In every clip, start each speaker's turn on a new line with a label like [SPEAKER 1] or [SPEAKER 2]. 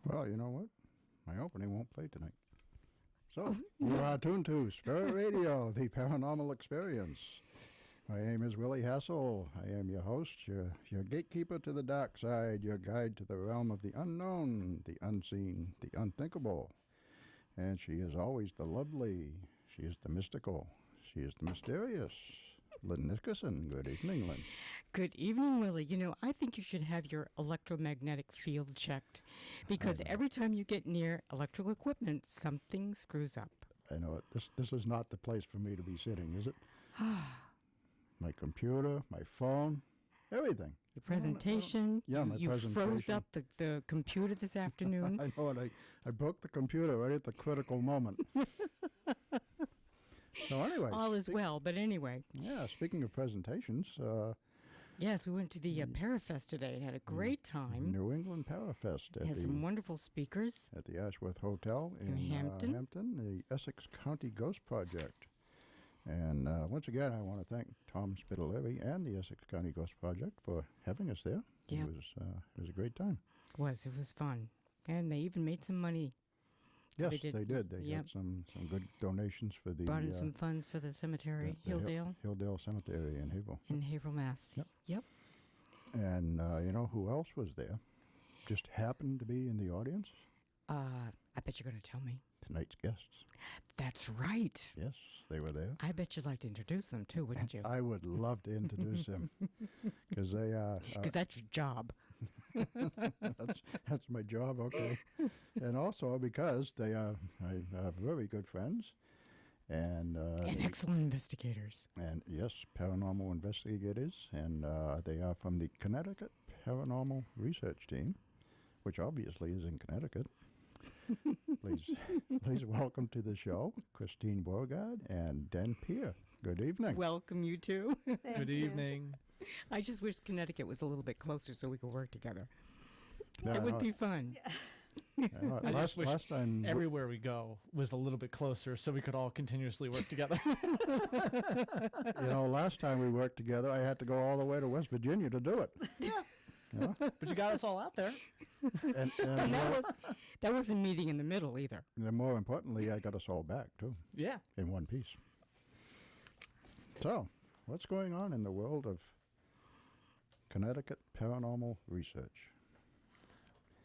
[SPEAKER 1] Well, you know what? My opening won't play tonight. So, you are tuned to Spirit Radio, the paranormal experience. My name is Willy Hassell. I am your host, your gatekeeper to the dark side, your guide to the realm of the unknown, the unseen, the unthinkable. And she is always the lovely. She is the mystical. She is the mysterious. Lynn Nickerson. Good evening, Lynn.
[SPEAKER 2] Good evening, Willie. You know, I think you should have your electromagnetic field checked because every time you get near electrical equipment, something screws up.
[SPEAKER 1] I know it. This is not the place for me to be sitting, is it? My computer, my phone, everything.
[SPEAKER 2] Your presentation.
[SPEAKER 1] Yeah, my
[SPEAKER 2] you
[SPEAKER 1] presentation.
[SPEAKER 2] Froze up the computer this afternoon.
[SPEAKER 1] I know it. I broke the computer right at the critical moment. So anyway.
[SPEAKER 2] All is well, but anyway.
[SPEAKER 1] Yeah, speaking of presentations.
[SPEAKER 2] Yes, we went to the Parafest today and had a great time.
[SPEAKER 1] New England Parafest.
[SPEAKER 2] Had some wonderful speakers.
[SPEAKER 1] At the Ashworth Hotel in Hampton, the Essex County Ghost Project. And once again, I want to thank Tom Spitaleri and the Essex County Ghost Project for having us there.
[SPEAKER 2] Yeah.
[SPEAKER 1] It was a great time.
[SPEAKER 2] It was fun. And they even made some money.
[SPEAKER 1] Yes, they did. They got some good donations for the...
[SPEAKER 2] Brought in some funds for the cemetery, Hilldale.
[SPEAKER 1] Hilldale Cemetery in Haverhill.
[SPEAKER 2] In Haverhill, Mass. Yep.
[SPEAKER 1] And you know who else was there? Just happened to be in the audience?
[SPEAKER 2] I bet you're going to tell me.
[SPEAKER 1] Tonight's guests.
[SPEAKER 2] That's right.
[SPEAKER 1] Yes, they were there.
[SPEAKER 2] I bet you'd like to introduce them too, wouldn't you?
[SPEAKER 1] I would love to introduce them because they are.
[SPEAKER 2] Because that's your job.
[SPEAKER 1] that's my job, okay. And also because they are very good friends, and
[SPEAKER 2] excellent investigators.
[SPEAKER 1] And yes, paranormal investigators, and they are from the Connecticut Paranormal Research Team, which obviously is in Connecticut. Please welcome to the show, Christine Beauragaurd and Dan Peer. Good evening.
[SPEAKER 2] Welcome, you two.
[SPEAKER 3] Good evening.
[SPEAKER 2] I just wish Connecticut was a little bit closer so we could work together.
[SPEAKER 1] Yeah,
[SPEAKER 2] it would be fun.
[SPEAKER 3] Yeah. Last time everywhere we go was a little bit closer so we could all continuously work together.
[SPEAKER 1] You know, last time we worked together, I had to go all the way to West Virginia to do it.
[SPEAKER 3] Yeah. Yeah. But you got us all out there.
[SPEAKER 1] And
[SPEAKER 2] that wasn't meeting in the middle either.
[SPEAKER 1] And more importantly, I got us all back, too.
[SPEAKER 3] Yeah.
[SPEAKER 1] In one piece. So, what's going on in the world of Connecticut Paranormal Research?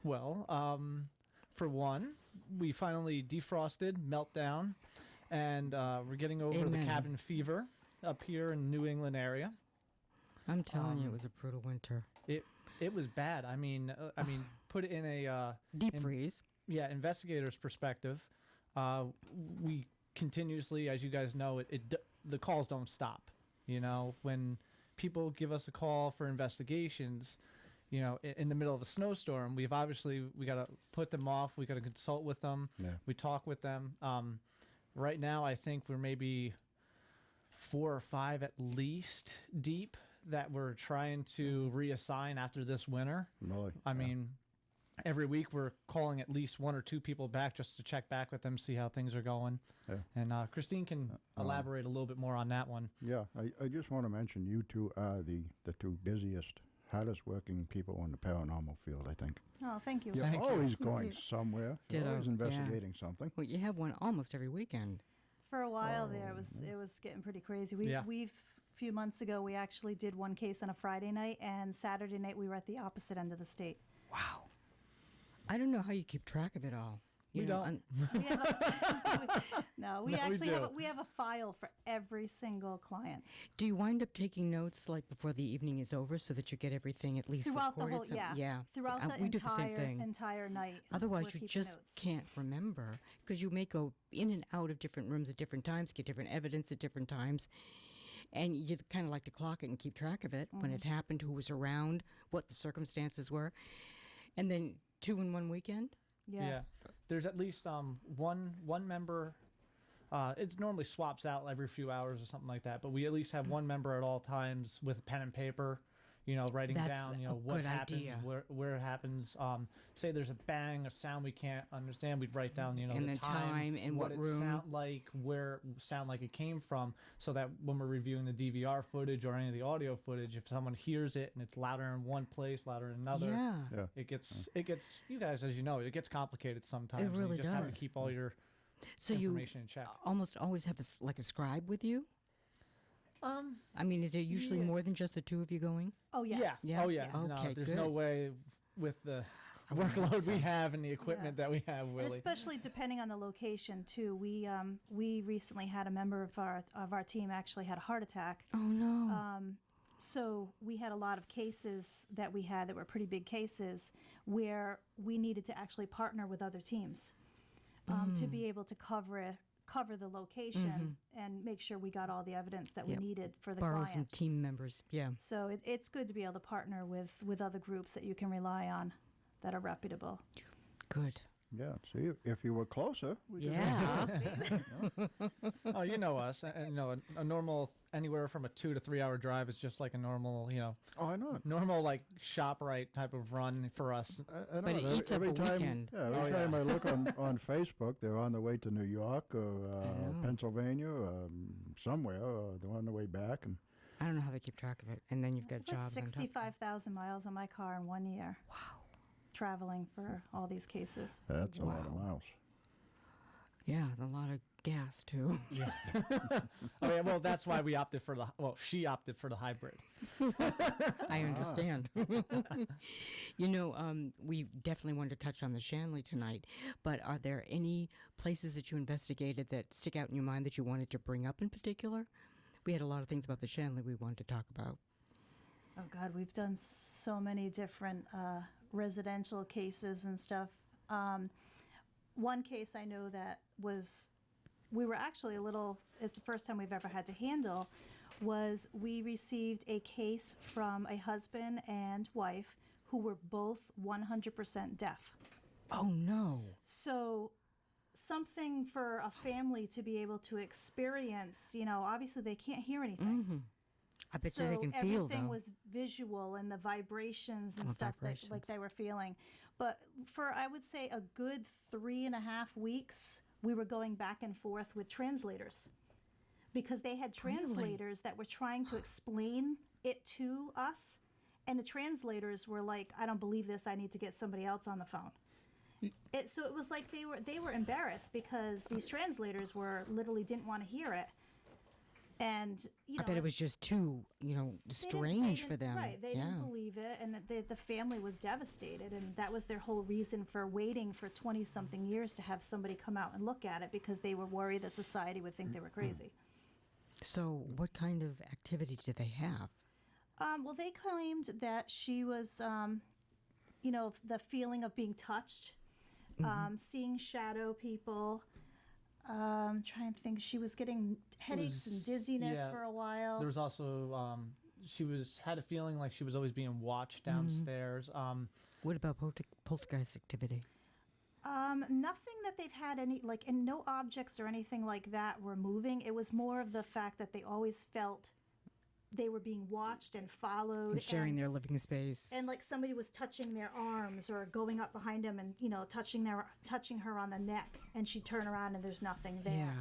[SPEAKER 3] Well, for one, we finally defrosted, meltdown, and we're getting over the cabin fever up here in the New England area.
[SPEAKER 2] I'm telling you, it was a brutal winter.
[SPEAKER 3] It was bad. I mean, put it in a
[SPEAKER 2] deep freeze.
[SPEAKER 3] Yeah, investigators' perspective. We continuously, as you guys know, the calls don't stop. You know, when people give us a call for investigations, you know, in the middle of a snowstorm, we got to put them off. We got to consult with them. Yeah. We talk with them. Right now, I think we're maybe 4 or 5 at least deep that we're trying to reassign after this winter.
[SPEAKER 1] Really?
[SPEAKER 3] I mean, every week we're calling at least 1 or 2 people back just to check back with them, see how things are going. Yeah. And Christine can elaborate a little bit more on that one.
[SPEAKER 1] Yeah, I just want to mention you two are the two busiest, hardest working people in the paranormal field, I think.
[SPEAKER 4] Oh, thank you.
[SPEAKER 1] You're always going somewhere. You're always investigating something.
[SPEAKER 2] Well, you have one almost every weekend.
[SPEAKER 4] For a while there, it was getting pretty crazy. A few months ago, we actually did one case on a Friday night, and Saturday night we were at the opposite end of the state.
[SPEAKER 2] Wow. I don't know how you keep track of it all.
[SPEAKER 3] We don't.
[SPEAKER 4] We have a file for every single client.
[SPEAKER 2] Do you wind up taking notes like before the evening is over so that you get everything at least
[SPEAKER 4] throughout
[SPEAKER 2] recorded?
[SPEAKER 4] the whole, throughout the entire night.
[SPEAKER 2] Otherwise, you just can't remember because you may go in and out of different rooms at different times, get different evidence at different times, and you kind of like to clock it and keep track of it when it happened, who was around, what the circumstances were, and then 2 in one weekend.
[SPEAKER 3] Yeah. There's at least one member. It normally swaps out every few hours or something like that, but we at least have one member at all times with pen and paper, writing
[SPEAKER 2] That's
[SPEAKER 3] down,
[SPEAKER 2] a
[SPEAKER 3] what
[SPEAKER 2] good
[SPEAKER 3] happens,
[SPEAKER 2] idea.
[SPEAKER 3] where it happens. Say there's a bang, a sound we can't understand, we'd write down,
[SPEAKER 2] And
[SPEAKER 3] the
[SPEAKER 2] the time and what
[SPEAKER 3] it
[SPEAKER 2] room.
[SPEAKER 3] sound like, where sound like it came from, so that when we're reviewing the DVR footage or any of the audio footage, if someone hears it and it's louder in one place, louder in another,
[SPEAKER 2] Yeah.
[SPEAKER 3] it gets, you guys, as you know, it gets complicated sometimes.
[SPEAKER 2] It really
[SPEAKER 3] you just have
[SPEAKER 2] does.
[SPEAKER 3] to keep all your
[SPEAKER 2] So you
[SPEAKER 3] information in check.
[SPEAKER 2] almost always have a scribe with you? I mean, is there usually more than just the two of you going?
[SPEAKER 4] Oh yeah.
[SPEAKER 2] Yeah.
[SPEAKER 3] Oh, yeah. No,
[SPEAKER 2] Okay,
[SPEAKER 3] there's
[SPEAKER 2] good.
[SPEAKER 3] no way with the
[SPEAKER 2] I would hope
[SPEAKER 3] workload
[SPEAKER 2] so.
[SPEAKER 3] we have and the equipment that we have,
[SPEAKER 4] And
[SPEAKER 3] Willy.
[SPEAKER 4] especially depending on the location too. We recently had a member of our team actually had a heart attack.
[SPEAKER 2] Oh, no.
[SPEAKER 4] So we had a lot of cases that we had that were pretty big cases where we needed to actually partner with other teams to be able to cover the location and make sure we got all the evidence that we needed for the
[SPEAKER 2] Borrow
[SPEAKER 4] client.
[SPEAKER 2] some team members. Yeah.
[SPEAKER 4] So it's good to be able to partner with other groups that you can rely on that are reputable.
[SPEAKER 2] Good.
[SPEAKER 1] Yeah. See, if you were closer, we could
[SPEAKER 2] Yeah.
[SPEAKER 3] Oh, you know us. And, a normal, anywhere from a 2 to 3 hour drive is just like a normal,
[SPEAKER 1] Oh, I know it.
[SPEAKER 3] normal like ShopRite type of run for us.
[SPEAKER 1] I know
[SPEAKER 2] But it eats up
[SPEAKER 1] every
[SPEAKER 2] a
[SPEAKER 1] time,
[SPEAKER 2] weekend.
[SPEAKER 1] Yeah, every time I look on Facebook, they're on the way to New York or Pennsylvania, somewhere, or they're on the way back. And
[SPEAKER 2] I don't know how they keep track of it. And then you've got
[SPEAKER 4] I put
[SPEAKER 2] jobs on top.
[SPEAKER 4] 65,000 miles on my car in 1 year. Wow. Traveling for all these cases.
[SPEAKER 1] that's a lot of
[SPEAKER 2] Wow.
[SPEAKER 1] miles.
[SPEAKER 2] Yeah, a lot of gas, too.
[SPEAKER 3] Yeah. Oh, yeah. Well, that's why we opted for she opted for the hybrid.
[SPEAKER 2] I understand. We definitely wanted to touch on the Shanley tonight, but are there any places that you investigated that stick out in your mind that you wanted to bring up in particular? We had a lot of things about the Shanley we wanted to talk about.
[SPEAKER 4] Oh God, we've done so many different residential cases and stuff. One case I know that we were actually it's the first time we've ever had to handle, was we received a case from a husband and wife who were both 100% deaf.
[SPEAKER 2] Oh, no.
[SPEAKER 4] So something for a family to be able to experience, obviously they can't hear anything.
[SPEAKER 2] I bet
[SPEAKER 4] So
[SPEAKER 2] you they can feel,
[SPEAKER 4] everything
[SPEAKER 2] though.
[SPEAKER 4] was visual and the vibrations and stuff that
[SPEAKER 2] vibrations.
[SPEAKER 4] they were feeling. But for, I would say, a good 3.5 weeks, we were going back and forth with translators because they had translators that were trying to explain it to us. And the translators were like, I don't believe this. I need to get somebody else on the phone. So it was like they were embarrassed because these translators literally didn't want to hear it. And
[SPEAKER 2] I bet it was just too, strange for them.
[SPEAKER 4] Right, they didn't believe it, and the family was devastated, and that was their whole reason for waiting for 20-something years to have somebody come out and look at it, because they were worried that society would think they were crazy.
[SPEAKER 2] So what kind of activities did they have?
[SPEAKER 4] Well, they claimed that she was, the feeling of being touched, seeing shadow people. Trying to think, she was getting headaches and dizziness for a while.
[SPEAKER 3] There was also she had a feeling like she was always being watched downstairs.
[SPEAKER 2] What about poltergeist activity?
[SPEAKER 4] Nothing that they've had and no objects or anything like that were moving. It was more of the fact that they always felt they were being watched and followed.
[SPEAKER 2] And sharing their living space.
[SPEAKER 4] And like somebody was touching their arms or going up behind them and, touching her on the neck, and she'd turn around and there's nothing there.
[SPEAKER 2] Yeah.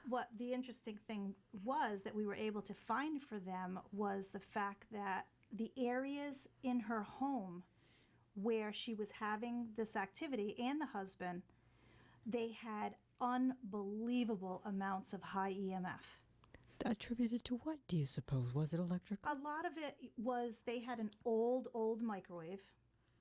[SPEAKER 4] What the interesting thing was that we were able to find for them was the fact that the areas in her home where she was having this activity and the husband, they had unbelievable amounts of high EMF.
[SPEAKER 2] Attributed to what, do you suppose? Was it electrical?
[SPEAKER 4] A lot of it was they had an old microwave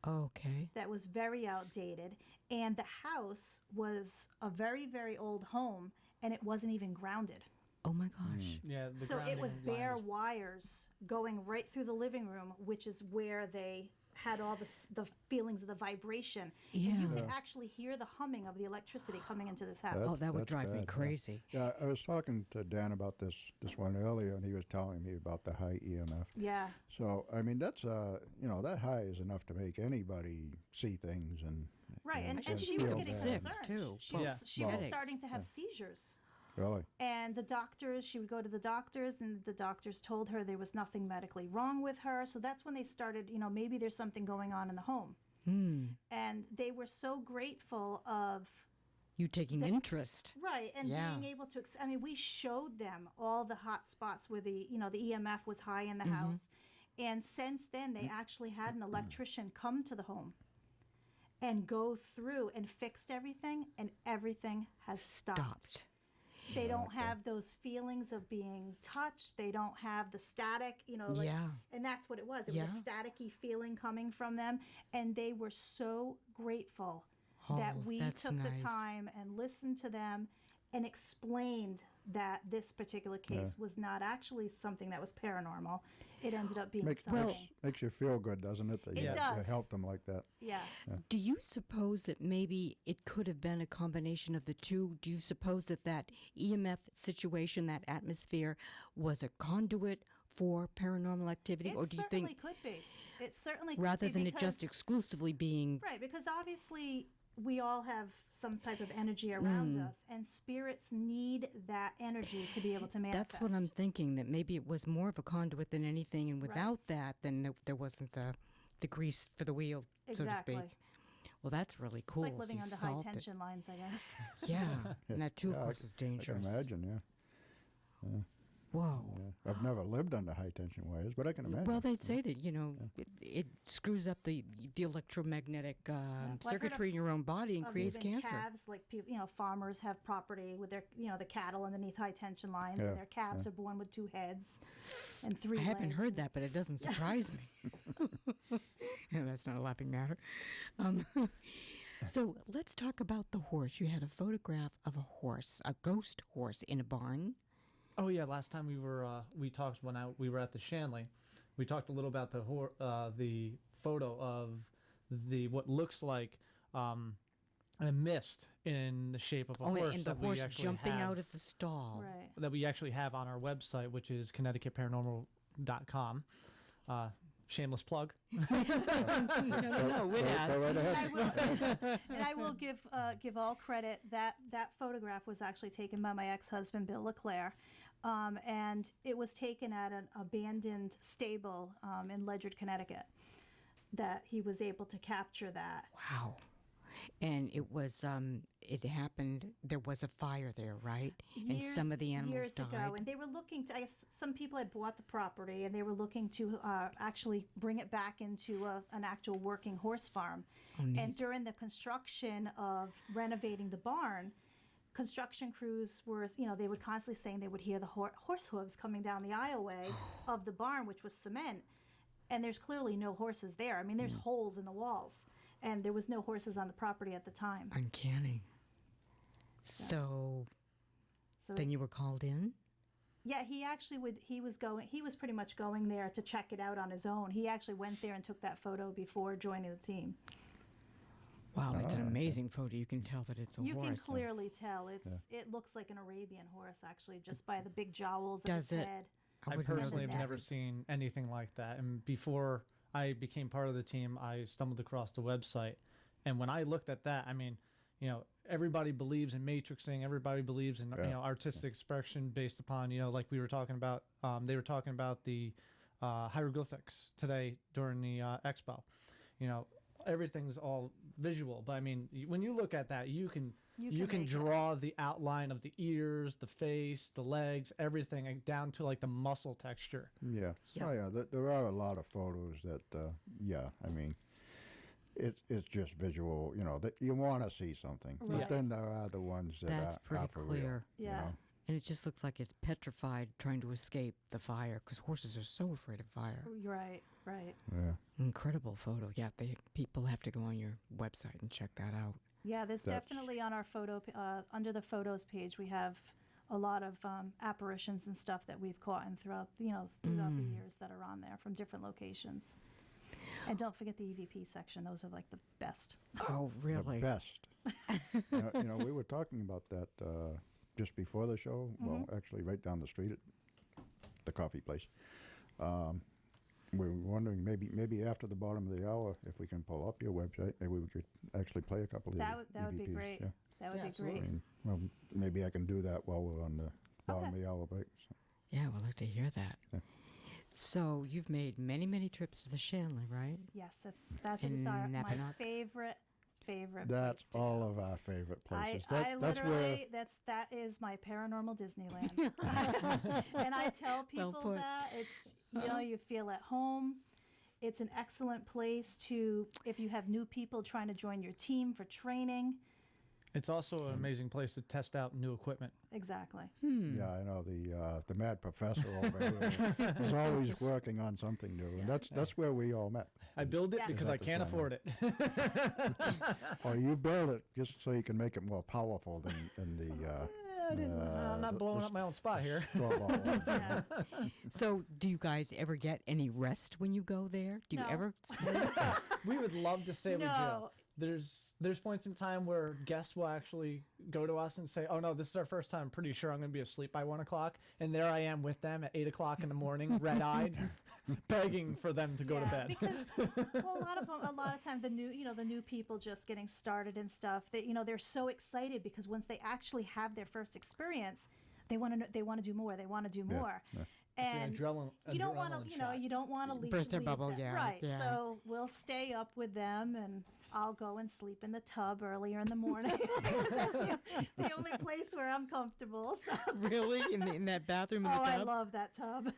[SPEAKER 2] Okay.
[SPEAKER 4] that was very outdated, and the house was a very, very old home, and it wasn't even grounded.
[SPEAKER 2] Oh my gosh.
[SPEAKER 3] Yeah. The
[SPEAKER 4] So it
[SPEAKER 3] grounding
[SPEAKER 4] was bare
[SPEAKER 3] lines.
[SPEAKER 4] wires going right through the living room, which is where they had all the feelings of the vibration.
[SPEAKER 2] Yeah.
[SPEAKER 4] And you could actually hear the humming of the electricity coming into this house.
[SPEAKER 2] Oh, that would
[SPEAKER 1] That's
[SPEAKER 2] drive me
[SPEAKER 1] bad, huh?
[SPEAKER 2] crazy.
[SPEAKER 1] Yeah, I was talking to Dan about this one earlier, and he was telling me about the high EMF.
[SPEAKER 4] Yeah.
[SPEAKER 1] So, I mean, that's that high is enough to make anybody see things and
[SPEAKER 4] Right, and
[SPEAKER 1] and
[SPEAKER 4] she was
[SPEAKER 1] feel
[SPEAKER 4] getting
[SPEAKER 1] bad.
[SPEAKER 2] sick,
[SPEAKER 4] concerned.
[SPEAKER 2] too.
[SPEAKER 4] She
[SPEAKER 3] Yeah.
[SPEAKER 4] was
[SPEAKER 2] Headaches.
[SPEAKER 4] starting to have seizures.
[SPEAKER 1] Really?
[SPEAKER 4] And the doctors, she would go to the doctors, and the doctors told her there was nothing medically wrong with her. So that's when they started, maybe there's something going on in the home. And they were so grateful of
[SPEAKER 2] You taking interest.
[SPEAKER 4] right, and
[SPEAKER 2] Yeah.
[SPEAKER 4] being able to. I mean, we showed them all the hot spots where the EMF was high in the house, and since then they actually had an electrician come to the home and go through and fixed everything, and everything has stopped. They don't have those feelings of being touched. They don't have the static,
[SPEAKER 2] Yeah.
[SPEAKER 4] and that's what it was. It was a staticky feeling coming from them, and they were so grateful that
[SPEAKER 2] Oh,
[SPEAKER 4] we
[SPEAKER 2] that's
[SPEAKER 4] took the
[SPEAKER 2] nice.
[SPEAKER 4] time and listened to them and explained that this particular case was not actually something that was paranormal. It ended up being something.
[SPEAKER 1] Makes you feel good, doesn't it? That
[SPEAKER 4] It
[SPEAKER 1] you
[SPEAKER 4] does.
[SPEAKER 1] helped them like that.
[SPEAKER 4] Yeah.
[SPEAKER 2] Do you suppose that maybe it could have been a combination of the two? Do you suppose that that EMF situation, that atmosphere, was a conduit for paranormal activity?
[SPEAKER 4] It
[SPEAKER 2] Or do you
[SPEAKER 4] certainly
[SPEAKER 2] think,
[SPEAKER 4] could be. It certainly could
[SPEAKER 2] rather
[SPEAKER 4] be
[SPEAKER 2] than it just
[SPEAKER 4] because-
[SPEAKER 2] exclusively being
[SPEAKER 4] Right, because obviously we all have some type of energy around us, and spirits need that energy to be able to manifest.
[SPEAKER 2] That's what I'm thinking, that maybe it was more of a conduit than anything, and without that, then there wasn't the grease for the wheel, so to
[SPEAKER 4] Exactly.
[SPEAKER 2] speak. Well, that's really cool.
[SPEAKER 4] It's like living
[SPEAKER 2] So you
[SPEAKER 4] under high
[SPEAKER 2] solved it.
[SPEAKER 4] tension lines, I guess.
[SPEAKER 2] Yeah, and that too, of course, is
[SPEAKER 1] I can
[SPEAKER 2] dangerous.
[SPEAKER 1] imagine, yeah.
[SPEAKER 2] Whoa.
[SPEAKER 1] I've never lived under high tension wires, but I can imagine.
[SPEAKER 2] Well, they'd say that, it screws up the electromagnetic
[SPEAKER 4] Well, I've heard
[SPEAKER 2] circuitry in your own body and
[SPEAKER 4] Of
[SPEAKER 2] creates
[SPEAKER 4] even
[SPEAKER 2] cancer.
[SPEAKER 4] calves, like farmers have property with their, the cattle underneath high tension lines,
[SPEAKER 1] Yeah,
[SPEAKER 4] and their calves are born with 2 heads and 3
[SPEAKER 2] I haven't
[SPEAKER 4] legs.
[SPEAKER 2] heard that, but it doesn't surprise me. Yeah, that's not a laughing matter. So let's talk about the horse. You had a photograph of a horse, a ghost horse in a barn.
[SPEAKER 3] Oh yeah, last time we talked when we were at the Shanley, we talked a little about the photo of what looks like a mist in the shape of a horse.
[SPEAKER 2] And the
[SPEAKER 3] that we
[SPEAKER 2] horse
[SPEAKER 3] actually
[SPEAKER 2] jumping
[SPEAKER 3] have-
[SPEAKER 2] out of the stall.
[SPEAKER 4] Right.
[SPEAKER 3] that we actually have on our website, which is ConnecticutParanormal.com. Shameless plug.
[SPEAKER 2] No, it
[SPEAKER 1] Go
[SPEAKER 2] has.
[SPEAKER 1] right ahead.
[SPEAKER 4] And I will give all credit that photograph was actually taken by my ex-husband Bill LeClaire, and it was taken at an abandoned stable in Ledyard, Connecticut. That he was able to capture that.
[SPEAKER 2] Wow. And it was, it happened, there was a fire there, right? And some of the animals
[SPEAKER 4] years
[SPEAKER 2] died.
[SPEAKER 4] ago, and they were looking to. I guess some people had bought the property, and they were looking to actually bring it back into an actual working horse farm. And during the construction of renovating the barn, construction crews were, they would constantly saying they would hear the horse hooves coming down the aisleway of the barn, which was cement, and there's clearly no horses there. I mean, there's holes in the walls. And there was no horses on the property at the time.
[SPEAKER 2] Uncanny. So then you were called in?
[SPEAKER 4] Yeah, he actually he was pretty much going there to check it out on his own. He actually went there and took that photo before joining the team.
[SPEAKER 2] Wow, that's an amazing photo. You can tell that it's a
[SPEAKER 4] You
[SPEAKER 2] horse.
[SPEAKER 4] can clearly tell it looks like an Arabian horse actually, just by the big jowls of
[SPEAKER 2] Does
[SPEAKER 4] his
[SPEAKER 2] it?
[SPEAKER 4] head.
[SPEAKER 3] I
[SPEAKER 2] wouldn't know
[SPEAKER 3] personally
[SPEAKER 2] that
[SPEAKER 3] have
[SPEAKER 2] that
[SPEAKER 3] never
[SPEAKER 2] was-
[SPEAKER 3] seen anything like that. And before I became part of the team, I stumbled across the website. And when I looked at that, I mean, everybody believes in matrixing. Everybody believes in, artistic expression based upon, like we were talking about. They were talking about the hieroglyphics today during the expo. Everything's all visual. But I mean, when you look at that, you can
[SPEAKER 4] make it.
[SPEAKER 3] draw the outline of the ears, the face, the legs, everything down to like the muscle texture.
[SPEAKER 1] Yeah.
[SPEAKER 2] Yeah.
[SPEAKER 1] Oh, yeah. There are a lot of photos that, I mean, it's just visual, that you want to see something.
[SPEAKER 4] Right.
[SPEAKER 1] But then there are the ones that
[SPEAKER 2] That's
[SPEAKER 1] are
[SPEAKER 2] pretty
[SPEAKER 1] for
[SPEAKER 2] clear.
[SPEAKER 1] real. you
[SPEAKER 4] Yeah.
[SPEAKER 1] know.
[SPEAKER 2] And it just looks like it's petrified trying to escape the fire because horses are so afraid of fire.
[SPEAKER 4] Right, right.
[SPEAKER 1] Yeah.
[SPEAKER 2] Incredible photo. Yeah, people have to go on your website and check that out.
[SPEAKER 4] Yeah, there's
[SPEAKER 1] That's-
[SPEAKER 4] definitely on our under the photos page, we have a lot of apparitions and stuff that we've caught and throughout the years that are on there from different locations. And don't forget the EVP section; those are like the best.
[SPEAKER 2] Oh, really?
[SPEAKER 1] The best. We were talking about that just before the show. Well, actually, right down the street at the coffee place. We were wondering maybe after the bottom of the hour, if we can pull up your website, maybe we could actually play a couple of
[SPEAKER 4] That would be
[SPEAKER 1] EVPs,
[SPEAKER 4] great.
[SPEAKER 1] Yeah.
[SPEAKER 4] That would
[SPEAKER 3] Yeah,
[SPEAKER 4] be great.
[SPEAKER 1] I mean, well, maybe I can do that while we're on the bottom
[SPEAKER 4] Okay.
[SPEAKER 1] of the hour break. So.
[SPEAKER 2] Yeah, we'd like to hear that.
[SPEAKER 1] Yeah.
[SPEAKER 2] So you've made many, many trips to the Shanley, right?
[SPEAKER 4] Yes, that's
[SPEAKER 2] And
[SPEAKER 4] my
[SPEAKER 2] Napanock?
[SPEAKER 4] favorite
[SPEAKER 1] That's
[SPEAKER 4] place to
[SPEAKER 1] all
[SPEAKER 4] go.
[SPEAKER 1] of our favorite
[SPEAKER 4] I
[SPEAKER 1] places. That's where
[SPEAKER 4] literally that is my paranormal Disneyland. And I tell
[SPEAKER 2] Well
[SPEAKER 4] people
[SPEAKER 2] put.
[SPEAKER 4] that it's you feel at home. It's an excellent place to if you have new people trying to join your team for training.
[SPEAKER 3] It's also an amazing place to test out new equipment.
[SPEAKER 4] Exactly.
[SPEAKER 1] Yeah, I know the mad professor over here is always working on something new, and that's where we all met.
[SPEAKER 3] I build it
[SPEAKER 4] Yes.
[SPEAKER 3] because
[SPEAKER 1] Is
[SPEAKER 3] I
[SPEAKER 1] that the
[SPEAKER 3] can't
[SPEAKER 1] time?
[SPEAKER 3] afford it.
[SPEAKER 1] Or you build it just so you can make it more powerful than the.
[SPEAKER 3] I'm not blowing up my own spot here.
[SPEAKER 1] store-bought one.
[SPEAKER 4] Yeah.
[SPEAKER 2] So do you guys ever get any rest when you go there? Do you
[SPEAKER 4] No.
[SPEAKER 2] ever sleep?
[SPEAKER 3] We would love to say we do.
[SPEAKER 4] No.
[SPEAKER 3] There's points in time where guests will actually go to us and say, "Oh no, this is our first time. I'm pretty sure I'm going to be asleep by 1 o'clock." And there I am with them at 8 o'clock in the morning, red-eyed, begging for them to go to bed.
[SPEAKER 4] Because well, a lot of time the new people just getting started and stuff. They're so excited because once they actually have their first experience, they want to do more. They want to do more. And
[SPEAKER 3] It's an
[SPEAKER 4] you don't want
[SPEAKER 3] adrenaline
[SPEAKER 4] to,
[SPEAKER 3] shot.
[SPEAKER 4] you don't want to leave.
[SPEAKER 2] Burst their
[SPEAKER 4] leave
[SPEAKER 2] bubble,
[SPEAKER 4] them.
[SPEAKER 2] yeah,
[SPEAKER 4] Right.
[SPEAKER 2] yeah.
[SPEAKER 4] So we'll stay up with them, and I'll go and sleep in the tub earlier in the morning. That's the only place where I'm comfortable. So.
[SPEAKER 2] Really? In that bathroom in
[SPEAKER 4] Oh,
[SPEAKER 2] the
[SPEAKER 4] I
[SPEAKER 2] tub?
[SPEAKER 4] love that tub.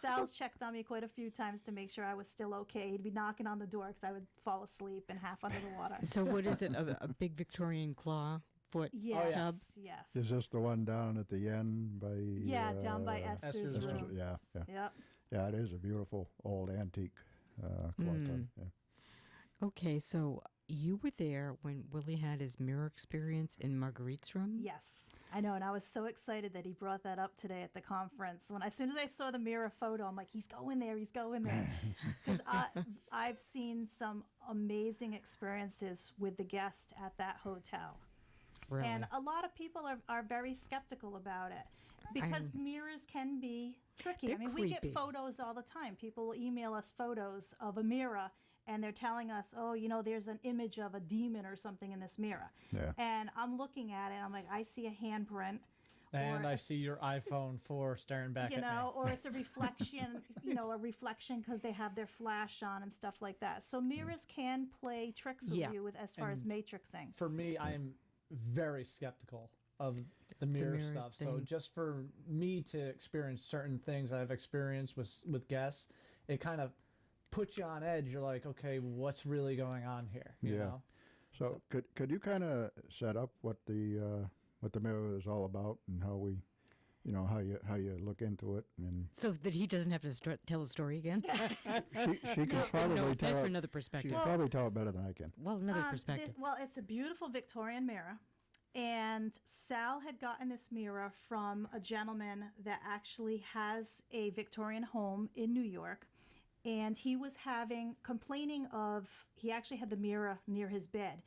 [SPEAKER 4] Sal's checked on me quite a few times to make sure I was still okay. He'd be knocking on the door because I would fall asleep and half under the water.
[SPEAKER 2] So what is it? A big Victorian claw foot
[SPEAKER 4] Yes,
[SPEAKER 2] tub?
[SPEAKER 4] yes.
[SPEAKER 1] Is this the one down at the end by?
[SPEAKER 4] Yeah, down by Esther's
[SPEAKER 3] Esther's
[SPEAKER 4] room.
[SPEAKER 1] Yeah, yeah,
[SPEAKER 4] Yep.
[SPEAKER 1] yeah. It is a beautiful old antique clock tub. Yeah.
[SPEAKER 2] Okay, so you were there when Willie had his mirror experience in Marguerite's room?
[SPEAKER 4] Yes, I know, and I was so excited that he brought that up today at the conference. As soon as I saw the mirror photo, I'm like, he's going there, because I've seen some amazing experiences with the guest at that hotel.
[SPEAKER 2] Really?
[SPEAKER 4] And a lot of people are very skeptical about it because mirrors can be tricky.
[SPEAKER 2] They're
[SPEAKER 4] I mean, we get
[SPEAKER 2] creepy.
[SPEAKER 4] photos all the time. People will email us photos of a mirror and they're telling us, oh, there's an image of a demon or something in this mirror.
[SPEAKER 1] Yeah.
[SPEAKER 4] And I'm looking at it, I'm like, I see a handprint.
[SPEAKER 3] And
[SPEAKER 4] or
[SPEAKER 3] I
[SPEAKER 4] a-
[SPEAKER 3] see your iPhone 4 staring back at me.
[SPEAKER 4] or it's a reflection, a reflection because they have their flash on and stuff like that. So mirrors can play tricks with
[SPEAKER 2] Yeah.
[SPEAKER 4] you as far as
[SPEAKER 3] And
[SPEAKER 4] matrixing.
[SPEAKER 3] For me, I am very skeptical of the mirror
[SPEAKER 2] mirrors
[SPEAKER 3] stuff. So
[SPEAKER 2] thing.
[SPEAKER 3] just for me to experience certain things I've experienced with guests, it kind of puts you on edge. You're like, okay, what's really going on here? You
[SPEAKER 1] Yeah.
[SPEAKER 3] know?
[SPEAKER 1] So could you kind of set up what the mirror is all about and how we, how you look into it and
[SPEAKER 2] So that he doesn't have to tell the story again?
[SPEAKER 1] she could probably
[SPEAKER 2] no, that's
[SPEAKER 1] tell
[SPEAKER 2] for
[SPEAKER 1] it,
[SPEAKER 2] another
[SPEAKER 1] she
[SPEAKER 2] perspective.
[SPEAKER 1] could probably tell it better than I can.
[SPEAKER 2] Well, another perspective.
[SPEAKER 4] It's a beautiful Victorian mirror. And Sal had gotten this mirror from a gentleman that actually has a Victorian home in New York. And he was he actually had the mirror near his bed.